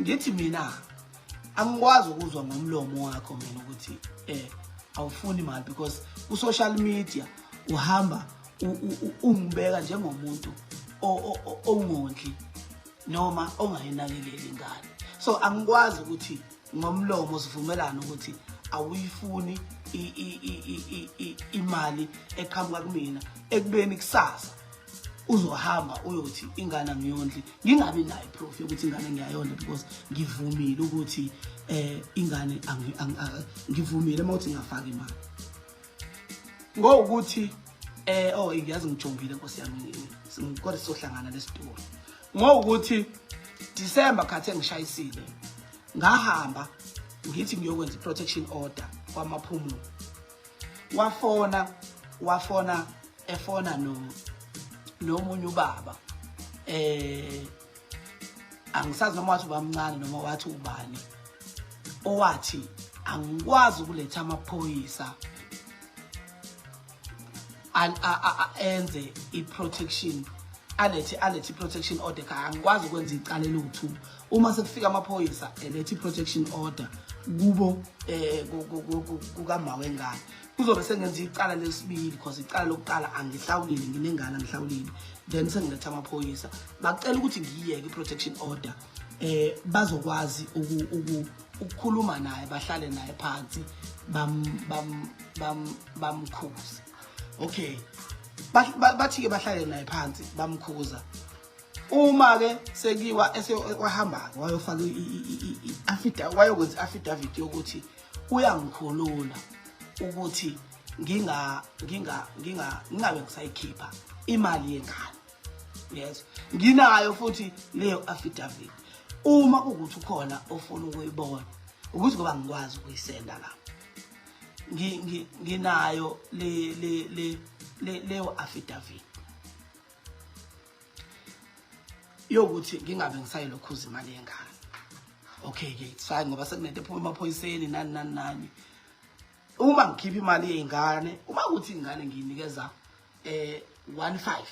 [SPEAKER 1] Ngithi mina angikwazi ukuzwa ngomlomo wakho mina ukuthi awufuni imali because ku social media uhamba ungibeka njengomuntu ongondli noma ongayinakekeli ingane. So angikwazi ukuthi ngomlomo sivumelana ukuthi awuyifuni imali eqhamuka kumina ekubeni kusasa uzohamba uyothi ingane angiyondli, ngingabi nayo proof yokuthi ingane ngiyayondla because ngivumile ukuthi ingane ngivumile mawuthi ngafaka imali. Ngokuthi ngiyazi ngijongile Nkosi yami kodwa sizohlangana lesitulo. Ngokuthi December khathe ngishayisile ngahamba ngithi ngiyokwenza i-protection order kwamaphumulo. Efona nomunye ubaba angisazi noma wathi ubamncane noma wathi ubani owathi angikwazi ukuletha amaphoyisa enze i-protection alethe i-protection order. Angikwazi ukwenza icala lutho uma sekufika amaphoyisa elethe i-protection order kubo kukama wengane kuzobe sengenza icala lesibili because icala lokuqala angihlawulile nginengane angihlawulile then sengiletha amaphoyisa bacela ukuthi ngiyeke i-protection order bazokwazi ukukhuluma naye bahlale naye phansi bamkhuze. Okay, bathi ke bahlale naye phansi bamkhuza. Uma ke sekiwa esewahamba wayofaka wayokwenza affidavit yokuthi uyangikhulula ukuthi ngingabe ngisayikhipha imali yengane. Yes, nginayo futhi leyo affidavit. Uma ukuthi ukhona ofuna ukuyibona ukuthi ngoba ngikwazi ukuyisenda la nginayo leyo affidavit yokuthi ngingabe ngisayilokhuza imali yengane. Okay ke fine ngoba sekunento ephuma emaphoyiseni nani. Uma ngikhipha imali yengane, uma ukuthi ingane ngiyinikeza 1.5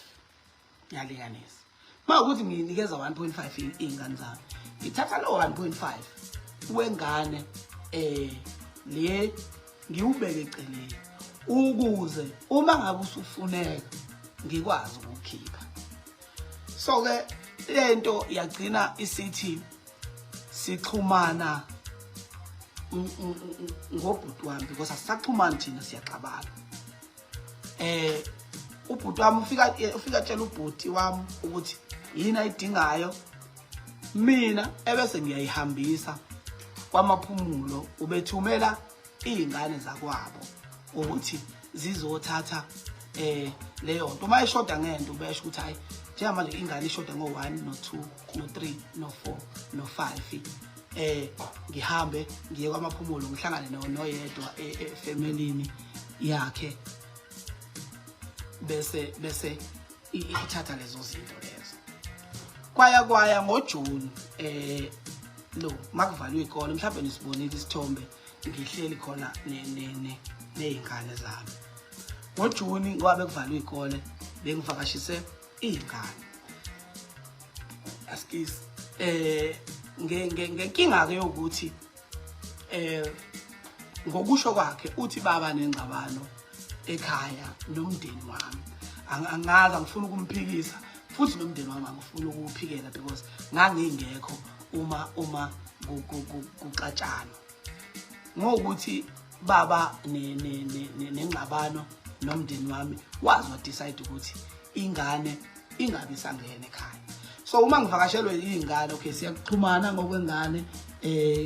[SPEAKER 1] yalinganisa, uma ukuthi ngiyinikeza 1.5 ingane zami, ngithatha lo 1.5 wengane le ngiubeke eceleni ukuze uma ngabe usufuneka ngikwazi ukukhipha. So ke lento yagcina isithi sixhumana ngobhuti wami because asisaxhumani thina siyaxabana. Ubhuti wami ufika tshela ubhuti wami ukuthi yini ayidingayo, mina ebese ngiyayihambisa kwamaphumulo ubethumela izingane zakwabo ukuthi zizothatha leyo nto. Uma ishoda ngento besho ukuthi hayi njengamanje ingane ishoda ngo1 no2 no3 no4 no5 ngihambe ngiye kwamaphumulo ngihlangane noyedwa efamilini yakhe bese ithatha lezo zinto lezo. Kwaya ngoJune lo makuvalwe ikole mhlawumbe nisibonile isithombe ngihleli khona nezingane zami. NgoJune ngoba kuvalwe ikole bengivakashise izingane. Askis ngenkinga ke ukuthi ngokusho kwakhe uthi baba nengxabano ekhaya nomndeni wami. Angazi angifuna ukumphikisa futhi nomndeni wami angifuna ukuphikela because ngangingekho uma kuxatshana. Ngokuthi baba nengxabano nomndeni wami wazi wa decide ukuthi ingane ingabe sangena ekhaya. So uma ngivakashelwe izingane okay siyaxhumana ngokwengane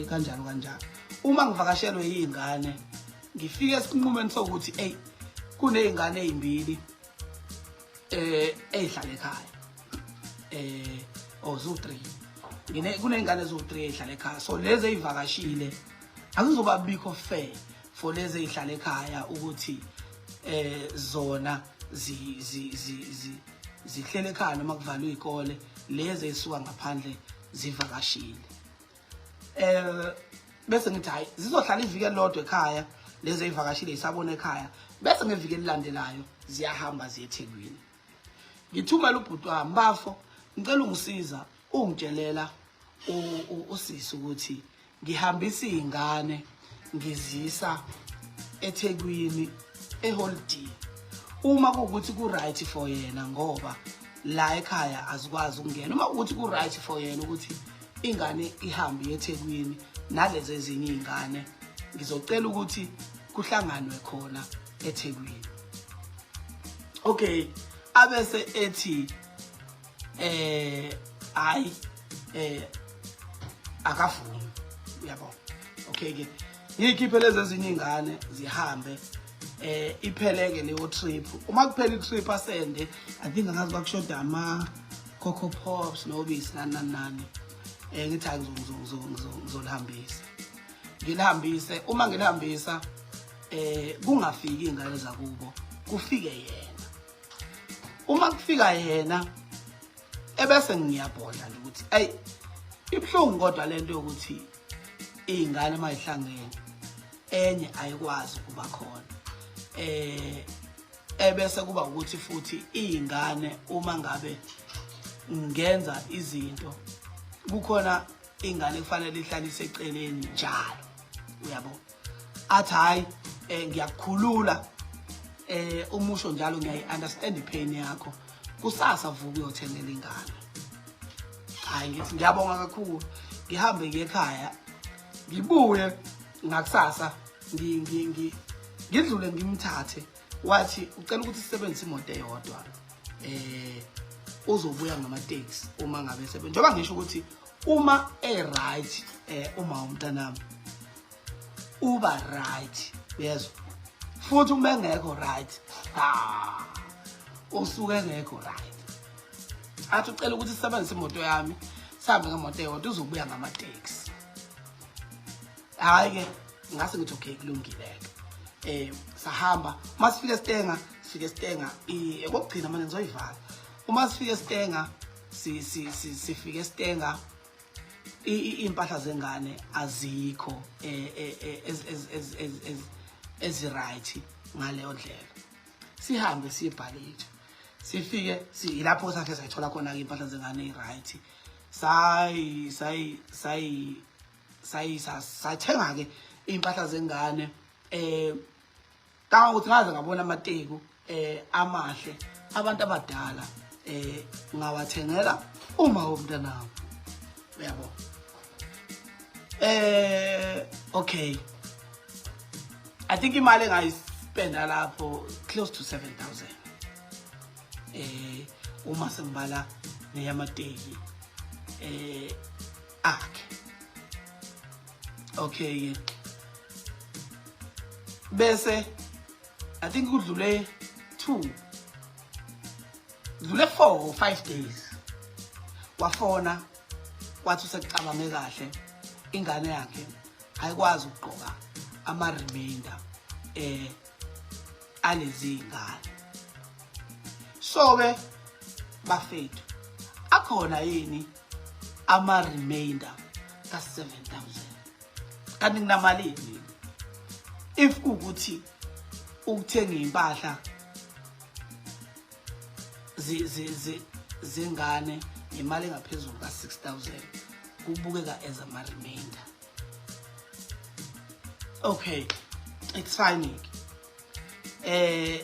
[SPEAKER 1] kanjalo. Uma ngivakashelwe izingane ngifike esinqumeni sokuthi hey kunezingane ezimbili ezihlala ekhaya zo3 kunezingane zo3 ezihlala ekhaya. So lezi ezivakashile akuzoba bikho fair for lezi ezihlala ekhaya ukuthi zona zihlele ekhaya noma kuvalwe izikole lezi ezisuka ngaphandle zivakashile. Bese ngithi hayi zizohlala iviki elilodwa ekhaya lezi ezivakashile isabona ekhaya bese ngeviki elilandelayo ziyahamba ziye eThekwini. Ngithumela ubhuti wami bafo ngicela ungisiza ungitshelela usisi ukuthi ngihambisa izingane ngizisa eThekwini eholiday uma kuukuthi ku right for yena ngoba la ekhaya azikwazi ukungena. Uma ukuthi ku right for yena ukuthi ingane ihambe eThekwini nalezi ezinye izingane ngizocela ukuthi kuhlanganwe khona eThekwini. Okay abese ethi hayi akafuni uyabona. Okay ke ngikhiphe lezi ezinye izingane zihambe ipheleke leyo trip. Uma kuphela itrip asende I think angazi bakushoda ama cocoa pops nobisi nani ngithi ngizolihambisa ngilihambise. Uma ngilihambisa kungafiki ingane zakubo kufike yena. Uma kufika yena ebese ngiyabhodla ukuthi hey ibhlungu kodwa lento yokuthi izingane mayihlangene enye ayikwazi kuba khona. Ebese kuba ukuthi futhi izingane uma ngabe ngenza izinto kukhona ingane kufanele ihlalise eceleni njalo uyabo. Athi hayi ngiyakukhulula umusho njalo ngiyayi-understand ipain yakho kusasa vuka uyothengela ingane. Hayi ngithi ngiyabonga kakhulu ngihambe ngiye ekhaya ngibuye ngakusasa ngidlule ngimthathe wathi ucela ukuthi sisebenzise imoto eyodwa uzobuya ngama-taxi uma ngabe sebenza. Njengoba ngisho ukuthi uma right uma umntanami uba right yezwa futhi uma engekho right usuke engekho right athi ucela ukuthi sisebenzise imoto yami sihambe ngemoto eyodwa uzobuya ngama-taxi. Hayi ke ngase ngithi okay kulungile sahamba masifike Stenga ekugcina manje ngizoyivala. Uma sifike Stenga sifike Stenga impahla zengane azikho ezi-right ngaleyo ndlela. Sihambe siyibhalile sifike ilapho sakhe sayithola khona impahla zengane right. Sathenga ke impahla zengane ukuthi ngaze ngabona amateku amahle abantu abadala ngawathengela uma umntanami uyabo. Okay I think imali engayispenda lapho close to 7,000 uma sengibala neyamateki akhe. Okay bese I think kudlule 4 or 5 days wafona wathi usekucabange kahle ingane yakhe ayikwazi ukugqoka ama remainder alezi ingane. So ke bafethu akhona yini ama remainder ka 7,000 kanti nginamalini if ukuthi ukuthenga impahla zingane imali engaphezulu ka 6,000 kubukeka as ama remainder. Okay it's fine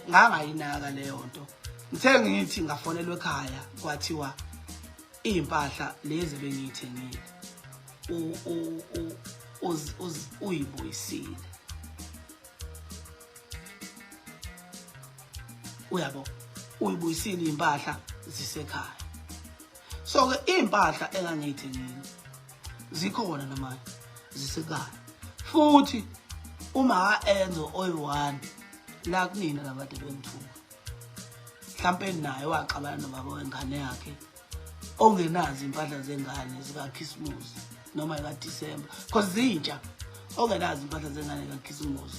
[SPEAKER 1] ngangayinaka leyo nto ngithe ngithi ngafonelwa ekhaya kwathiwa impahla lezi bengiyithengile uyibuyisile uyabo uyibuyisile impahla zisekhaya so ke impahla engangiyithengile zikhona namanje zisekhaya futhi uma enzo oyi1 la kunina labade bengithuka mhlambe naye waxabana nobaba wengane yakhe ongenazi impahla zengane zika Christmas noma eka December because zintsha ongenazi impahla zengane ka Christmas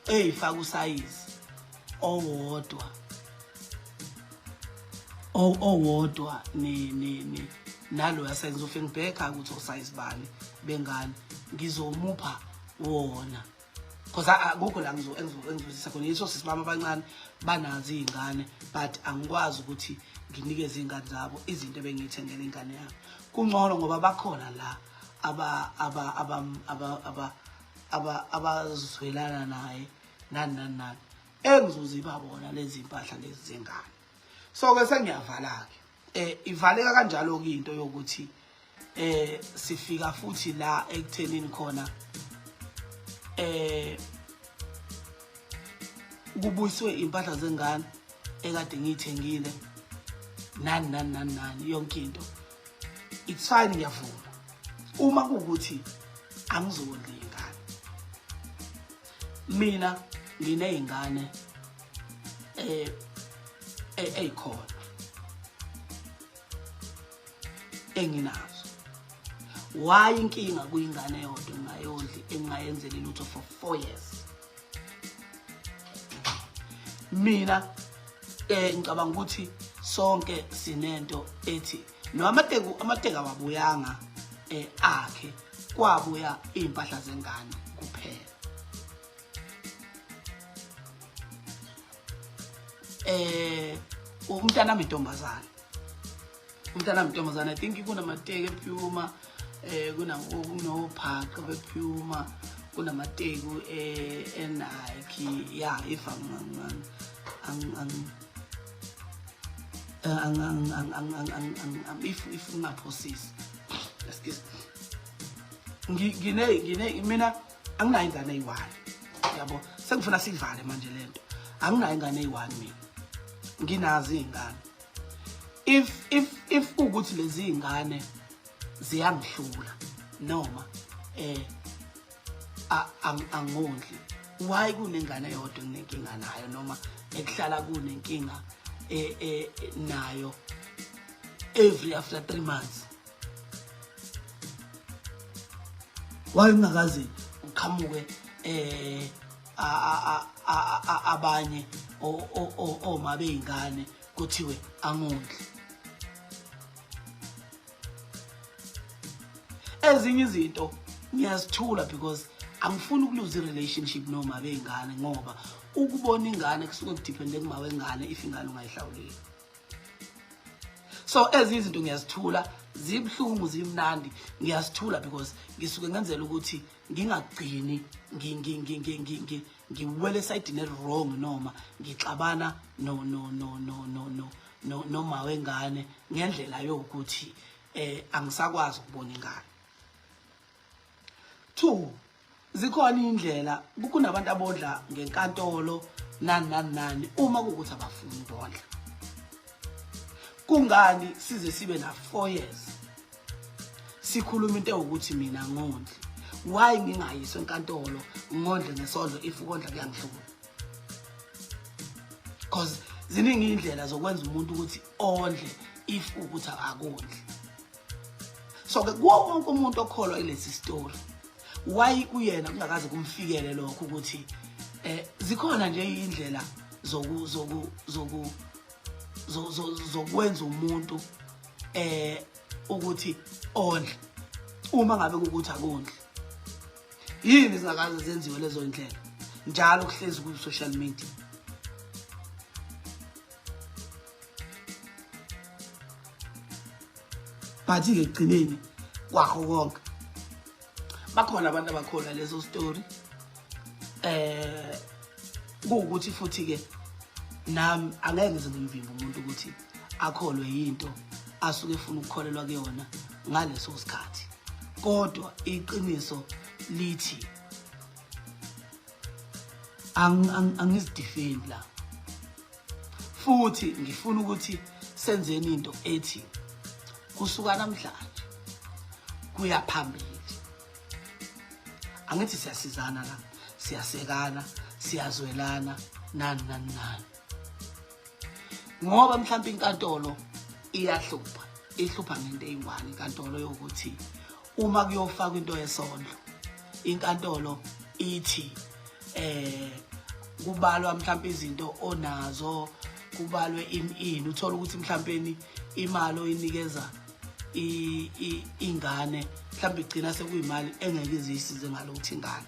[SPEAKER 1] eyifaka usize owodwa ni nalo yasenza ufike ngibheka ukuthi usize bani bengane ngizomupha wona because akukho la ngizozisa khona yiso sisibama abancane banazi izingane but angikwazi ukuthi nginikeze izingane zabo izinto ebengiyithengele ingane yami kungcono ngoba bakhona la abazwelana naye nani engizoziba bona lezi impahla lezi zengane so ke sengiyavala ke ivaleka kanjalo ke into yokuthi sifika futhi la ekuthenini khona kubuyiswe impahla zengane ekade ngiyithengile nani yonke into it's fine ngiyavuma uma kuukuthi angizondli ingane mina nginezingane eyikhona enginazo why inkinga kuyingane yodwa ngayondli engayenzeli lutho for 4 years mina ngicabanga ukuthi sonke sinento ethi no amateka awabuyanga akhe kwabuya impahla zengane kuphela umntana mintombazana I think kunamateka ePhuma kunophaqa bePhuma kunamateka eNike yeah if if ungaphosisi excuse ngine mina anginayo ingane eyi1 yabo sengifuna sivale manje lento anginayo ingane eyi1 mina nginazi izingane if ukuthi lezi izingane ziyangihlula noma angondli why kunengane eyodwa nginenkinga nayo noma ekuhlala kunenkinga nayo every after 3 months why ungakazi uqhamuke abanye oma beingane kuthiwe angondli ezinye izinto ngiyazithula because angifuni ukulose relationship noma beingane ngoba ukubona ingane kusuke kudepende kuma wengane if ingane ungayihlawuleli so ezinye izinto ngiyazithula zibhlungu zimnandi ngiyazithula because ngisuke ngenzela ukuthi ngingagcini ngiwele side ne wrong noma ngixabana noma wengane ngendlela yokuthi angisakwazi ukubona ingane 2 zikhona indlela kunabantu abodla ngenkantolo nani uma kuukuthi abafuni ukubodla kungani size sibe na 4 years sikhuluma into ukuthi mina ngondli why ngingayiswe enkantolo ngondle ngesondlo if ukondla kuyangihlula because ziningi indlela zokwenza umuntu ukuthi ondle if ukuthi akondli so ke kuwo wonke umuntu okholwa ilesi story why kuyena kungakaze kumfikele lokho ukuthi zikhona nje indlela zokwenza umuntu ukuthi ondle uma ngabe ukuthi akondli yini zingakaze zenziwe lezo indlela njalo kuhlezi ku social media bathi ke gcineni kwakho konke bakhona abantu abakhola lezo story kuukuthi futhi ke nami angeke ngize ngimvimbe umuntu ukuthi akholwe into asuke efuna ukukholelwa kuyona ngaleso sikhathi. Kodwa iqiniso lithi angizidefend la, futhi ngifuna ukuthi senzeni into ethi kusuka namhlanje kuya phambili. Angithi siyasizana la, siyasekana, siyazwelana nani ngoba mhlawumbe inkantolo iyahlupha, ihlupha ngento eyingwane inkantolo yokuthi uma kuyofaka into yesondlo, inkantolo ithi kubalwa mhlawumbe izinto onazo, kubalwe ini, uthola ukuthi mhlawumbe imali oyinikeza ingane mhlawumbe igcina sekuyimali engeke izisize ngalokuthi ingane.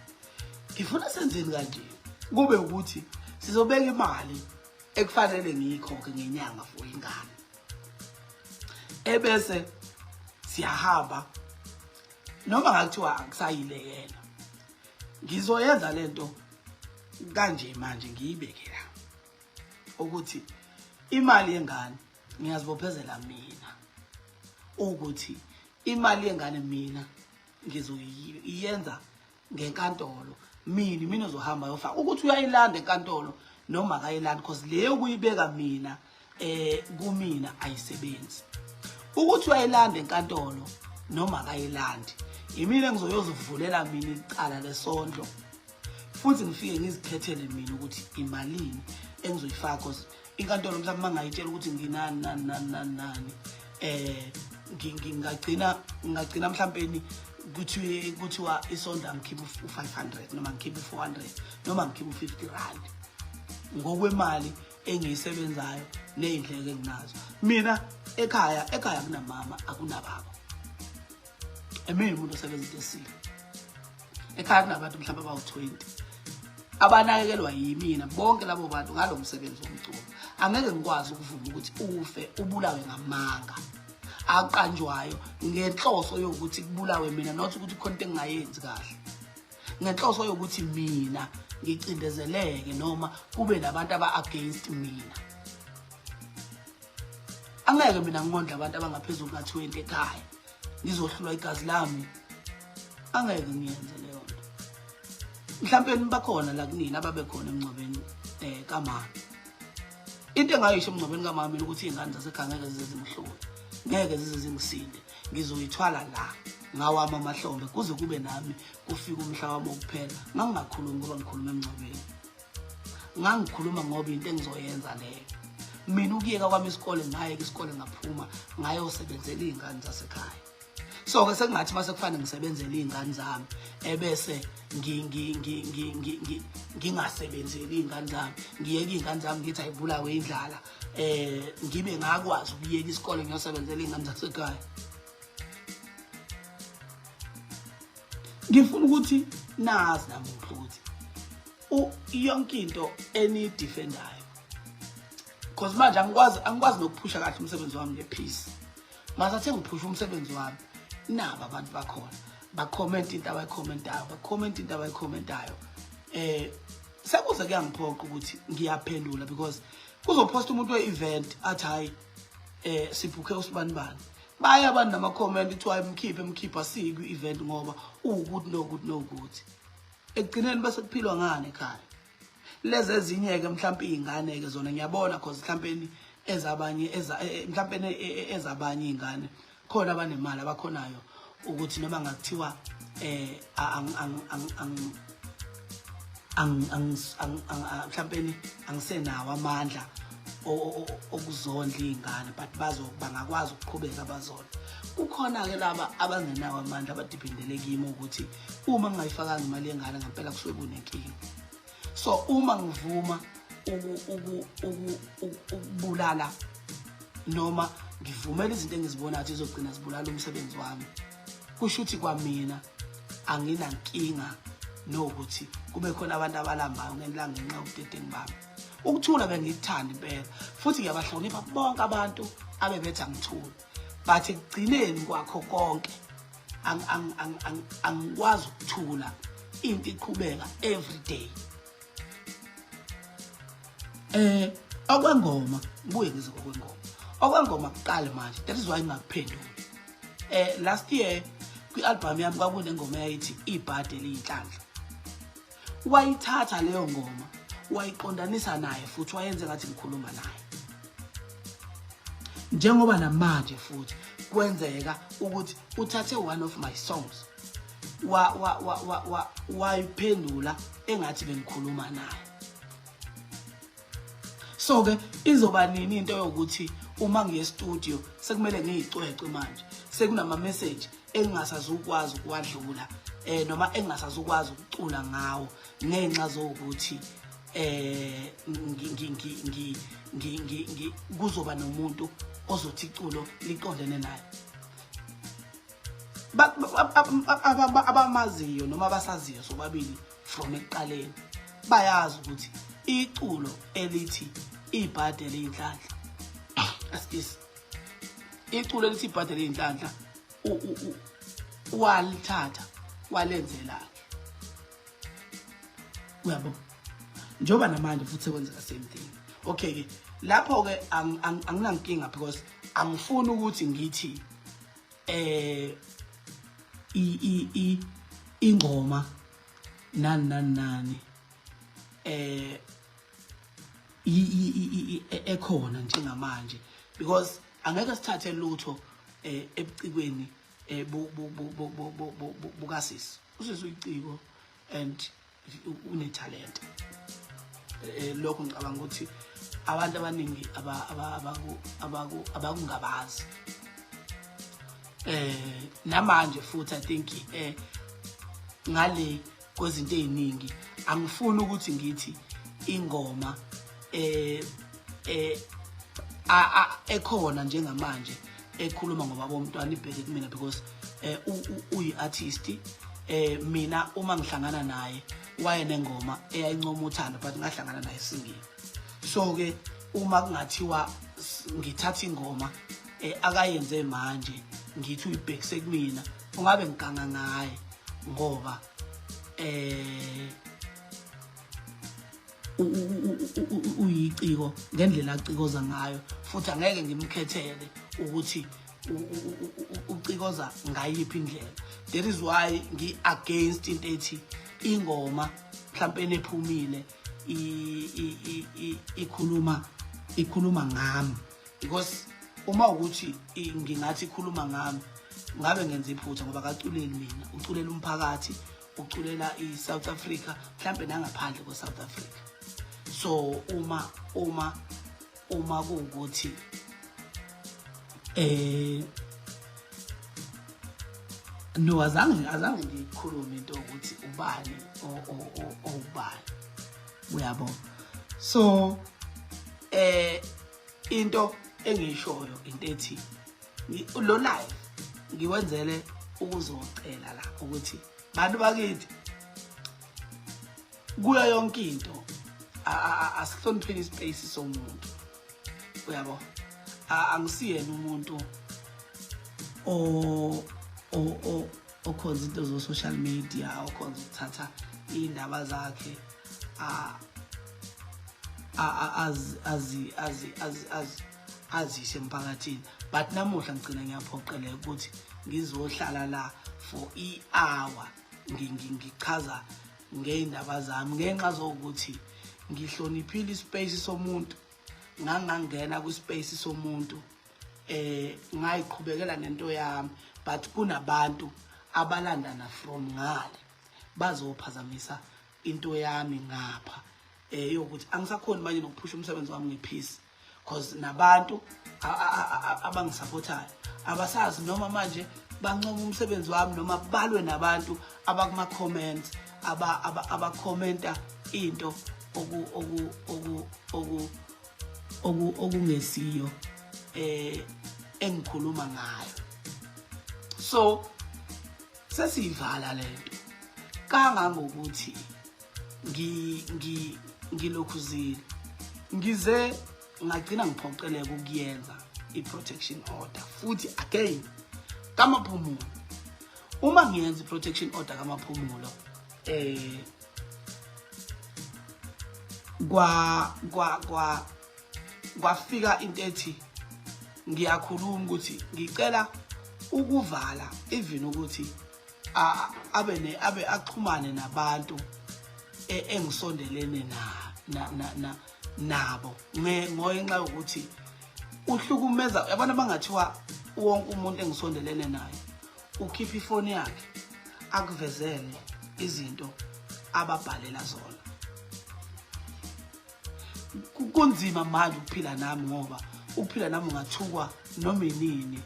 [SPEAKER 1] Ngifuna senzeni kanje, kube ukuthi sizobeka imali ekufanele ngiyikhokhe ngenyanga for ingane, ebese siyahamba noma ngakuthiwa akusayile yena, ngizoyenza lento kanje manje ngiyibeke la ukuthi imali yengane ngiyazibophezela mina, ukuthi imali yengane mina ngizoyenza ngenkantolo, mina uzohamba yofaka ukuthi uyayilanda enkantolo noma akayilandi, because leyo kuyibeka mina kumina ayisebenzi. Ukuthi uyayilanda enkantolo noma akayilandi, yimina engizoyozivulela mina icala lesondlo, futhi ngifike ngizikhethele mina ukuthi imalini engizoyifaka, because inkantolo mhlawumbe mangayitshela ukuthi nginani ngingagcina mhlawumbe kuthiwa isondlo angikhipha u500 noma ngikhipha u400 noma ngikhipha u50 rand ngokwemali engiyisebenzayo nezindleko enginazo. Mina ekhaya kunamama akunababa, mina umuntu osebenza intesini ekhaya kunabantu mhlawumbe abawu20 abanakekelwa yimina, bonke labo bantu ngalo msebenzi womculo. Angeke ngikwazi ukuvuma ukuthi ufe ubulawe ngamanga aqanjwayo ngenhloso yokuthi kubulawe mina, not ukuthi khona into engayenzi kahle, ngenhloso yokuthi mina ngicindezeleke noma kube nabantu aba-against mina. Angeke mina ngondla abantu abangaphezulu ka20 ekhaya ngizohlulwa igazi lami, angeke ngiyenze leyo nto. Mhlawumbe bakhona la kunini ababekhona emngcwabeni kamama, into engayisho emngcwabeni kamama mina ukuthi izingane zasekhaya ngeke zize zingihlule, ngeke zize zingisinde, ngizoyithwala la ngawami amahlombe kuze kube nami kufika umhla wami wokuphela. Ngangingakhulumi ngoba ngikhuluma emngcwabeni, ngangikhuluma ngoba into engizoyenza leyo. Mina ukuyeka kwami isikole, ngayeka isikole ngaphuma ngayosebenzela izingane zasekhaya. So ke sekungathi mase kufanele ngisebenzele izingane zami ebese ngingasebenzeli izingane zami, ngiyeke izingane zami ngithi ayibulawe indlala, ngibe ngakwazi ukuyeka isikole ngiyosebenzela izingane zasekhaya. Ngifuna ukuthi nazi namuhla ukuthi yonke into enidefendayo, because manje angikwazi nokuphusha kahle umsebenzi wami ngepeace. Masathe ngiphusha umsebenzi wami, naba abantu bakhona bacomment into abayikhomentayo, sekuze kuyangiphoqa ukuthi ngiyaphendula, because kuzoposta umuntu we-event athi hayi sibhukhe usibanibani, baya abantu nama-comment kuthiwa mkhiphe asiyi kwi-event ngoba ukuthi nokuthi. Ekugcineni bese kuphilwa ngane ekhaya. Lezi ezinye-ke mhlawumbe iy'ngane-ke zona ngiyabona cause mhlawumbe ezabanye iy'ngane khona abanemali abakhonayo ukuthi noma ngakuthiwa mhlawumbe angisenawo amandla okuzondla iy'ngane, but bangakwazi ukuqhubeka abazondla. Kukhona-ke laba abangenawo amandla abadiphindele kimi ukuthi uma ngingayifakanga imali yengane ngempela kusuke kunenkinga. So uma ngivuma ukubulala noma ngivumela izinto engizibonayo ukuthi izogcina zibulala umsebenzi wami, kusho ukuthi kwamina anginankinga nokuthi kube khona abantu abalambayo ngenxa yobudedengu bami. Ukuthula bengikuthanda impela, futhi ngiyabahlonipha bonke abantu abebethi angithule, but ekugcineni kwakho konke angikwazi ukuthula into iqhubeka every day. Okwengoma ngibuye ngize ngokwengoma. Okwengoma kuqala manje, that is why ngingakuphendula. Last year kwi-album yami kwakunengoma eyayithi ibhadi eliyinhlanhla. Wayithatha leyo ngoma, wayiqondanisa naye futhi wayenze ngathi ngikhuluma naye. Njengoba namanje futhi kwenzeka ukuthi uthathe one of my songs wayiphendula engathi bengikhuluma naye. So ke izoba nini into yokuthi uma ngiye studio sekumele ngiyicwecwe manje, sekunama message engingasazukwazi ukwadlula noma engingasazukwazi ukucula ngawo ngenxa zokuthi kuzoba nomuntu ozothi iculo liqondene naye. Abamaziyo noma abasaziyo sobabili from ekuqaleni bayazi ukuthi iculo elithi ibhadi eliyinhlanhla, askisi iculo elithi ibhadi eliyinhlanhla walithatha walenzela. Uyabo, njoba namanje futhi sekwenzeka same thing. Okay ke lapho ke anginankinga because angifuni ukuthi ngithi ingoma nani ekhona njengamanje because angeke sithathe lutho ebucikweni bukasisi. Usisi uyiciko and unetalent. Lokho ngicabanga ukuthi abantu abaningi abakungabazi. Namanje futhi I think ngale kwezinto eziningi angifuni ukuthi ngithi ingoma ekhona njengamanje ekhuluma ngoba bomntwana ibheke kumina because uyi-artist. Mina uma ngihlangana naye wayenengoma eyayincoma uthando but ngahlangana naye singile. So ke uma kungathiwa ngithatha ingoma akayenze manje ngithi uyibhekise kumina ungabe ngiganga ngaye ngoba uyiciko ngendlela acikoza ngayo futhi angeke ngimkhethele ukuthi ucikoza ngayiphi indlela. That is why ngi against into ethi ingoma mhlawumbe nephumile ikhuluma ngami because uma ukuthi ngingathi ikhuluma ngami ngabe ngenza iphutha ngoba kaculeli mina, uculela umphakathi, uculela iSouth Africa mhlawumbe nangaphandle kweSouth Africa. So uma kuwukuthi no azange ngikhulume into ukuthi ubani ubani. Uyabo, so into engiyishoyo into ethi lo live ngiwenzele ukuzocela la ukuthi bantu bakithi kuya yonke into asihlonipheni ispace somuntu. Uyabo, angisiyena umuntu okhonza into zo social media, okhonza ukuthatha indaba zakhe azise emphakathini. But namuhla ngicina ngiyaphoqeleka ukuthi ngizohlala la for i-hour ngichaza ngeindaba zami ngenxa zokuthi ngihloniphile ispace somuntu. Ngangangena kwispace somuntu ngayiqhubekela nento yami but kunabantu abalandana from ngale bazophazamisa into yami ngapha yokuthi angisakhoni manje nokuphusha umsebenzi wami ngepeace because nabantu abangisupportayo abasazi noma manje bancoma umsebenzi wami noma balwe nabantu abakuma comments abakhomenta into okungesiyo engikhuluma ngayo. So sesivala lento kangangokuthi ngilokhuzile ngize ngagcina ngiphoqeleka ukuyenza i-protection order futhi again kamaphumulo. Uma ngiyenza i-protection order kamaphumulo kwafika into ethi ngiyakhuluma ukuthi ngicela ukuvala even ukuthi abe axhumane nabantu engisondelene nabo ngenxa ukuthi uhlukumeza abantu abangathiwa wonke umuntu engisondelene naye ukhipha ifoni yakhe akuvezele izinto ababhalela zona. Kunzima manje ukuphila nami ngoba ukuphila nami ungathukwa noma inini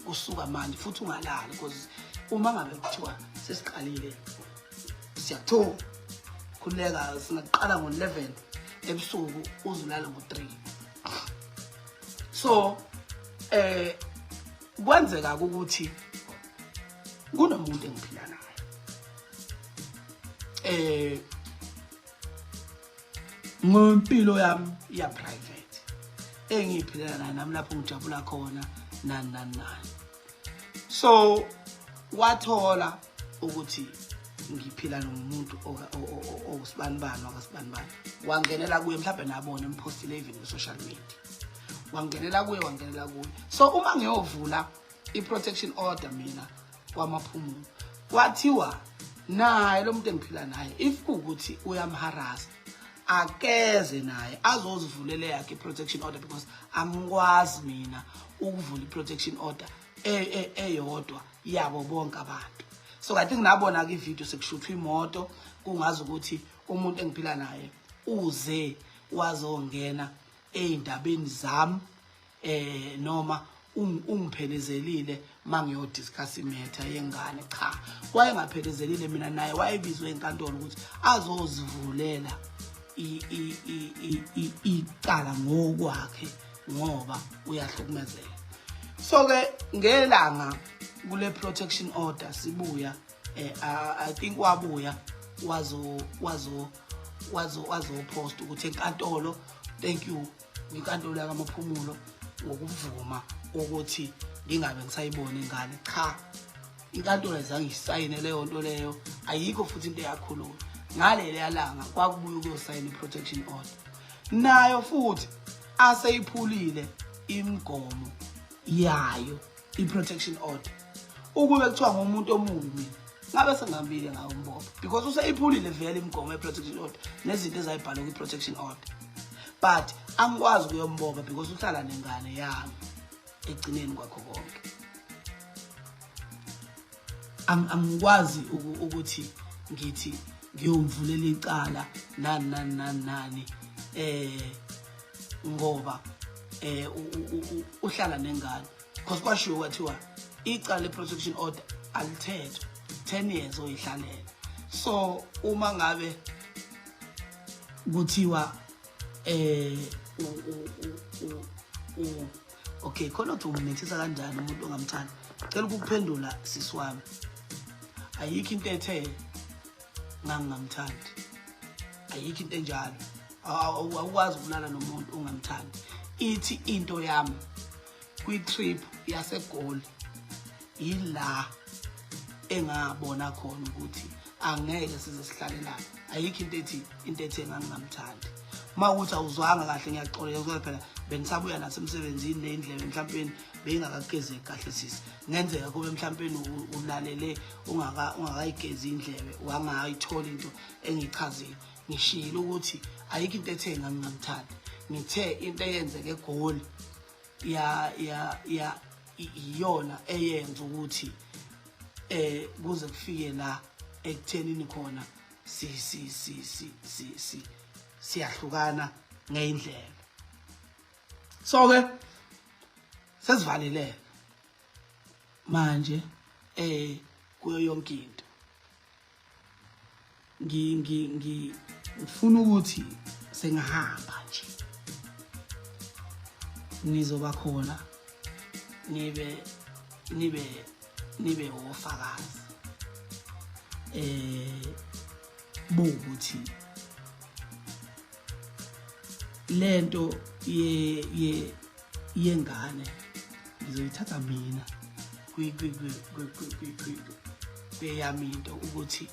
[SPEAKER 1] kusuka manje futhi ungalali because uma ngabe kuthiwa sesiqalile siyathola khuleka singaqala ngo-11 ebusuku uzulala ngo-3. So kwenzeka ukuthi kunomuntu engiphila naye ngempilo yami ya private engiphilela naye nami lapho ngijabula khona nani. So wathola ukuthi ngiphila nomuntu osibanibani wakasibanibani wangenela kuye mhlawumbe nabona impostile even ku-social media wangenela kuye. So uma ngiyovula i-protection order mina kwamaphumulo kwathiwa naye lo muntu engiphila naye if ukuthi uyamharasa akeze naye azozivulela yakhe i-protection order because angikwazi mina ukuvula i-protection order eyodwa yabo bonke abantu. So kanti nginabona-ke ivideo sekushuthwa imoto kungazi ukuthi umuntu engiphila naye uze wazongena ey'ndabeni zami noma ungiphelezelile mangiyodiscuss imetha yengane. Cha, wayengaphelezelile mina naye wayebizwe enkantolo ukuthi azozivulela icala ngokwakhe ngoba uyahlukumezeka. So-ke ngelanga kule protection order sibuya I think wabuya wazopost ukuthi enkantolo thank you inkantolo yakamaphumulo ngokuvuma ukuthi ngingabe ngisayibona ingane. Cha, inkantolo ayizange isayine leyo nto leyo, ayikho futhi into yakhuluma ngaleliya langa kwakubuya ukuyosayina i-protection order nayo futhi aseyiphulile imigomo yayo i-protection order. Ukube kuthiwa ngomuntu omubi ngabe sengambile ngawo umbopha because useyiphulile vele imigomo ye-protection order nezinto ezayibhalwa kwi-protection order, but angikwazi ukuyombopha because uhlala nengane yami egcineni kwakho konke. Angikwazi ukuthi ngithi ngiyomvulela icala nani ngoba uhlala nengane because kwashiwo kwathiwa icala le-protection order alithethwa 10 years oyihlalela. So uma ngabe kuthiwa okay khona uthi umnethisa kanjani umuntu ongamthandi, cela ukuphendula sisi wami. Ayikho into ethe ngangamthandi, ayikho into enjalo. Awukwazi ukulala nomuntu ongamthandi. Ithi into yami kwi-trip yaseGoli ila engabona khona ukuthi angeke size sihlalelane. Ayikho into ethe ngangamthandi. Mawukuthi awuzwanga kahle ngiyaxolela ukuthi phela benisabuya nasemsebenzini nendlebe mhlawumbe beyingakagezeki kahle sisi, ngenzeka kube mhlawumbe ulalele ungakayigezi indlebe wangayithola into engichazile. Ngishilo ukuthi ayikho into ethe ngangamthandi, ngithe into eyenzeke eGoli iyona eyenza ukuthi kuze kufike la ekuthenini khona siyahlukana ngeindlela. So-ke sesivalile manje kuyo yonke into. Ngifuna ukuthi sengihamba nje nizoba khona nibe ofakazi bokuthi lento yengane ngizoyithatha mina beyami into ukuthi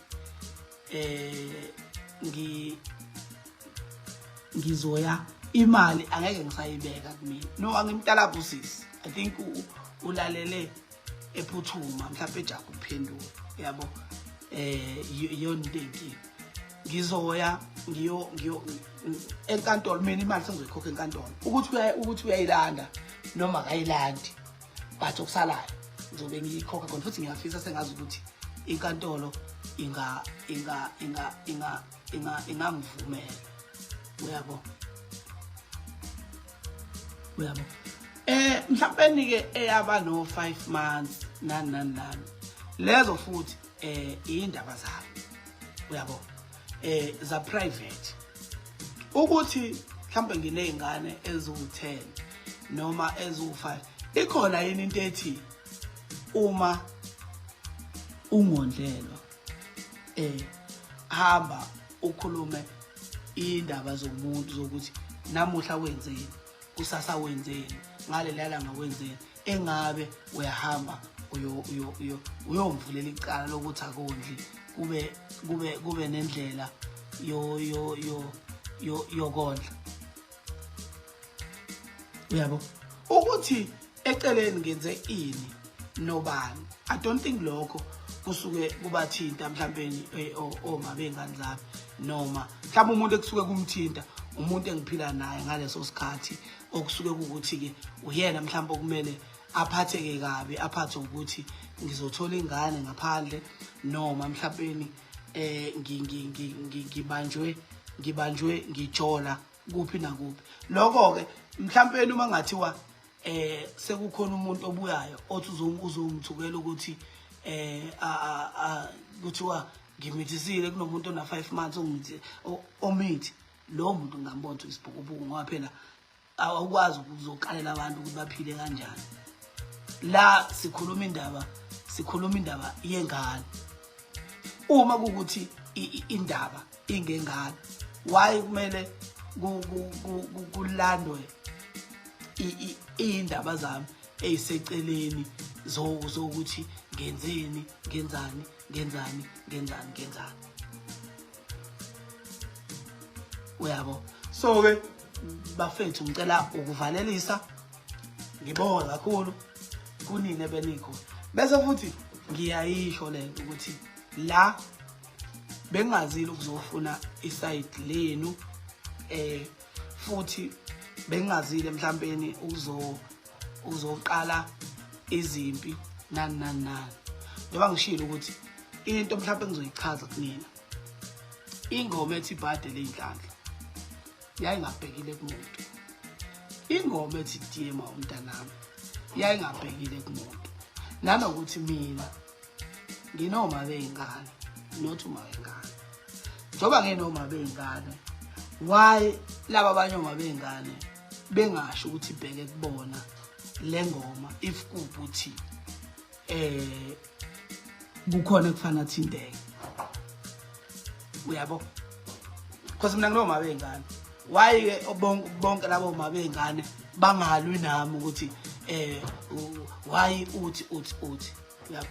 [SPEAKER 1] ngizoya imali angeke ngisayibeka kumina no angimtala busisi. I think ulalele ephuthuma mhlawumbe ejaga ukuphendula yabo yona into enkinga. Ngizoya ngiyo enkantolo mina imali sengizoyikhokha enkantolo ukuthi uyayilanda noma akayilandi but okusalayo ngizobe ngiyikhokha khona futhi ngiyafisa sengazi ukuthi inkantolo ingangivumela uyabo mhlawumbe ke eyaba no 5 months nani lezo futhi indaba zami uyabo za private ukuthi mhlawumbe nginezingane eziwu10 noma eziwu5 ikhona yini into ethi uma ungondlelwa hamba ukhulume indaba zomuntu zokuthi namuhla wenzeni kusasa wenzeni ngale langa wenzeni engabe uyahamba uyomvulela icala lokuthi akondli kube nendlela yokondla uyabo ukuthi eceleni ngenze ini nobani. I don't think lokho kusuke kubathinta mhlawumbe oma bengane zami noma mhlawumbe umuntu ekusuke kumthinta umuntu engiphila naye ngaleso sikhathi okusuke ukuthi ke uyena mhlawumbe okumele aphatheke kabi aphathe ukuthi ngizothola ingane ngaphandle noma mhlawumbe ngibanjwe ngijola kuphi nakuphi. Lokho ke mhlawumbe uma ngathiwa sekukhona umuntu obuyayo othi uzongithukela ukuthi kuthiwa ngimithisile kunomuntu ona 5 months omithi lo muntu ngambona isibhukubuku ngoba phela awukwazi ukuzokalela abantu ukuthi baphile kanjani. La sikhuluma indaba yengane. Uma kukuthi indaba ingengane why kumele kulandwe indaba zami eziseceleni zokuthi ngenzeni uyabo. So ke bafethu ngicela ukuvalelisa ngibonga kakhulu kunini benikho bese futhi ngiyayisho lento ukuthi la bengazile ukuzofuna isayidi lenu futhi bengazile mhlawumbe uzoqala izimpi nani njengoba ngishilo ukuthi into mhlawumbe ngizoyichaza kunina ingoma ethi ibhade leyinhlanhla yayingabhekile kumuntu. Ingoma ethi diyema umntanami yayingabhekile kumuntu nanokuthi mina nginoma beyingane not uma beyingane njoba ngenoma beyingane why laba abanye uma beyingane bengasho ukuthi ibheke kubona le ngoma if kubuthi kukhona kufana thindeke uyabo because mina nginoma beyingane why ke bonke labo uma beyingane bangalwi nami ukuthi why uthi yabo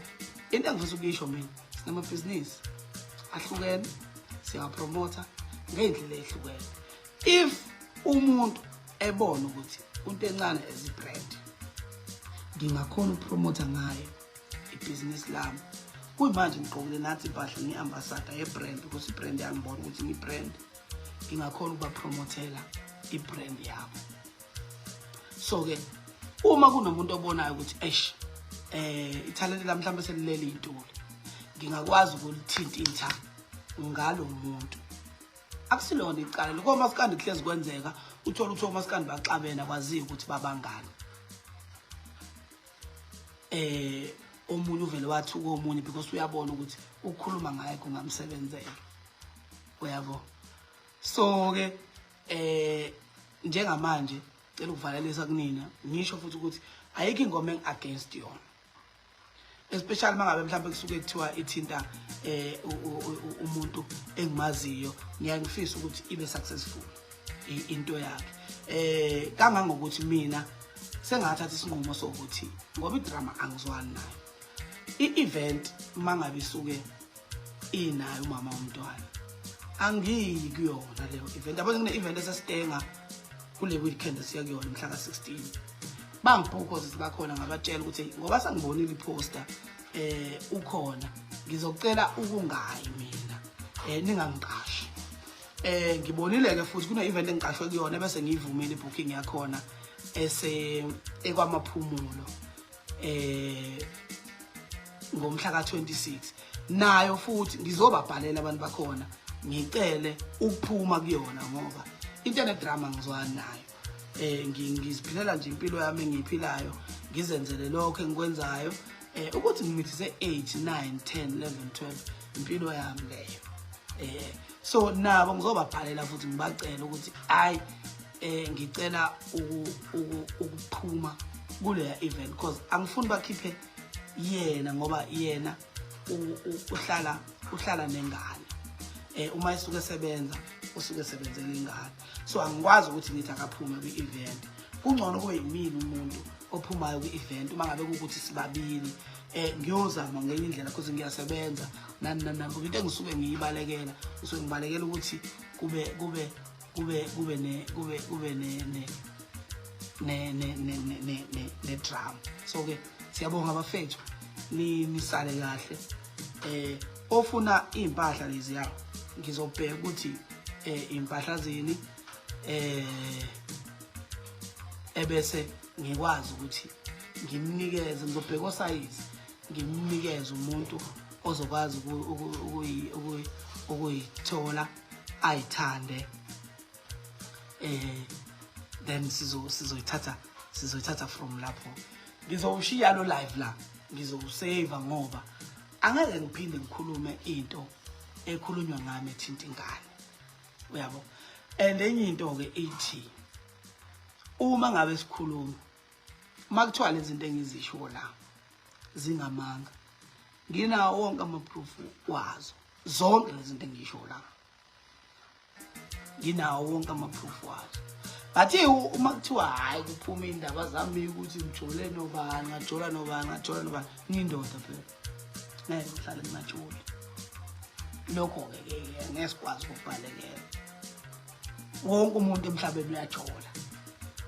[SPEAKER 1] into engifisa ukuyisho mina sinama business ahlukene siyapromote ngendlela ehlukene. If umuntu ebona ukuthi uNtencane as a brand ngingakhona ukupromote ngayo ibusiness lami kuyimanje ngiqokule nathi impahla ngiambassador yebrand because ibrand yangibona ukuthi ngibrand ngingakhona ukubapromotela ibrand yabo. So ke uma kunomuntu obonayo ukuthi ithalente lami mhlawumbe selilele intuli ngingakwazi ukulithinta intha ngalo umuntu akusilona icala lokho masikandi hlezi kwenzeka uthola ukuthi omasikandi baxabena kwaziyo ukuthi babangani omunye uvele wathi komunye because uyabona ukuthi ukukhuluma ngaye kungamsebenzela uyabo. So ke njengamanje cela ukuvalelisa kunina ngisho futhi ukuthi ayikho ingoma engiagainst yona especially mangabe mhlawumbe kusuke kuthiwa ithinta umuntu engimaziyo ngiyangifisa ukuthi ibe successful into yakhe kangangokuthi mina sengathatha isinqumo sokuthi ngoba idrama angizwani nayo i-event mangabe isuke inayo umama womntwana angiyi kuyona leyo event yabo ngine event esasitenga kule weekend siya kuyona mhla ka16 bangibhuko sibakhona ngabatshela ukuthi ngoba sangibonile iposter ukhona ngizocela ukungayi mina ningangiqashi ngibonile ke futhi kuna event engiqashwe kuyona bese ngiyivumile ibooking yakhona ekwamaphumulo ngomhla ka26 nayo futhi ngizobabhalela abantu bakhona ngicele ukuphuma kuyona ngoba internet drama ngizwana nayo ngiziphilela nje impilo yami engiyiphilayo ngizenzele lokho engikwenzayo ukuthi ngimithise 8 9 10 11 12 impilo yami leyo so nabo ngizobabhalela futhi ngibacela ukuthi hayi ngicela ukuphuma kule event because angifuni bakhiphe yena ngoba yena uhlala nengane uma isuke sebenza usuke sebenzela ingane so angikwazi ukuthi ngithi akaphume kwi-event kungcono kube yimini umuntu ophumayo kwi-event uma ngabe ukuthi sibabili ngiyozama ngenye indlela because ngiyasebenza nani ngoba into engisuke ngiyibalekela usuke ngibalekela ukuthi kube ne drama so ke siyabonga abafethu nisale kahle ofuna impahla lezi yawo ngizobheka ukuthi impahla zini ebese ngikwazi ukuthi ngimnikeze ngizobheka osize ngimnikeze umuntu ozokwazi ukuyithola ayithande then sizoyithatha from lapho ngizowushiya lo live la ngizowusave ngoba angeke ngiphinde ngikhulume into ekhulunywa ngami ethinta ingane uyabo and enye into ke ethi uma ngabe sikhuluma makuthiwa lezi zinto engizisho la zingamanga nginawo wonke ama-proof wazo zonke lezi zinto engisho la nginawo wonke ama-proof wazo bathi uma kuthiwa hayi kuphuma indaba zami ukuthi ngijole nobani ngajola nobani ngiyindoda phela ngeke ngihlale ngingajoli lokho ke ngesikwazi ukubhalekela wonke umuntu emhlabeni uyajola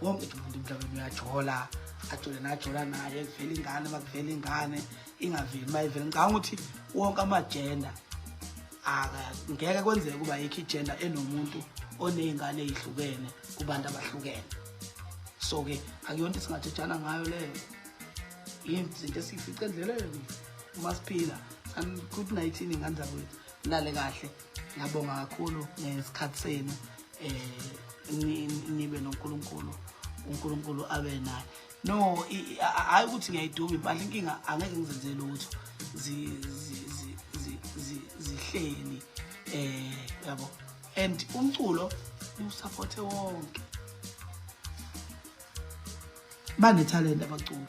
[SPEAKER 1] wonke umuntu emhlabeni uyajola ajola naye kuvela ingane makuvela ingane ingaveli mayivela ngicabanga ukuthi wonke ama-gender ngeke kwenzeke kuba yikho i-gender enomuntu oney'ngane ey'hlukene kubantu abahlukene so ke akuyonto esingathethana ngayo leyo izinto esiyifica endleleni uma siphila good night ingane zakwethu lale kahle ngiyabonga kakhulu ngesikhathi senu nibe uNkulunkulu abe naye no hayi ukuthi ngiyayiduma impahla inkinga angeke ngizenzele lutho zihleli yabo and umculo usupporte wonke banetalent abaculi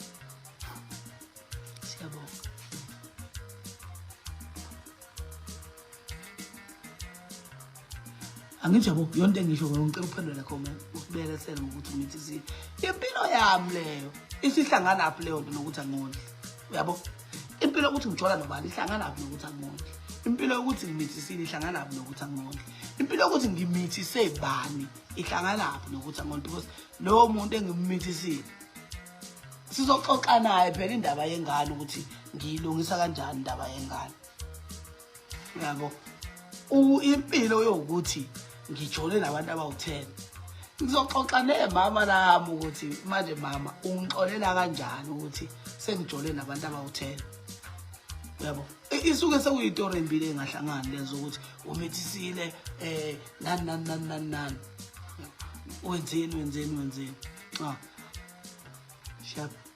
[SPEAKER 1] siyabonga angijabo yonke ngisho ngicela uphendula comment usibelesele ukuthi ngithisi impilo yami leyo isihlangana lapho leyo nto nokuthi angondli uyabo impilo ukuthi ngijola nobani ihlangana lapho nokuthi angondli impilo yokuthi ngimithisile ihlangana lapho nokuthi angondli impilo yokuthi ngimithise bani ihlangana lapho nokuthi angondli because lo muntu engimmithisile sizoxoxa naye phela indaba yengane ukuthi ngiyilungisa kanjani indaba yengane yabo impilo yokuthi ngijole nabantu abawu10 ngizoxoxa nemama nami ukuthi manje mama ungixolela kanjani ukuthi sengijole nabantu abawu10 uyabo isuke sekuyinto embili engahlangani lezo ukuthi umithisile nani wenzeni sharp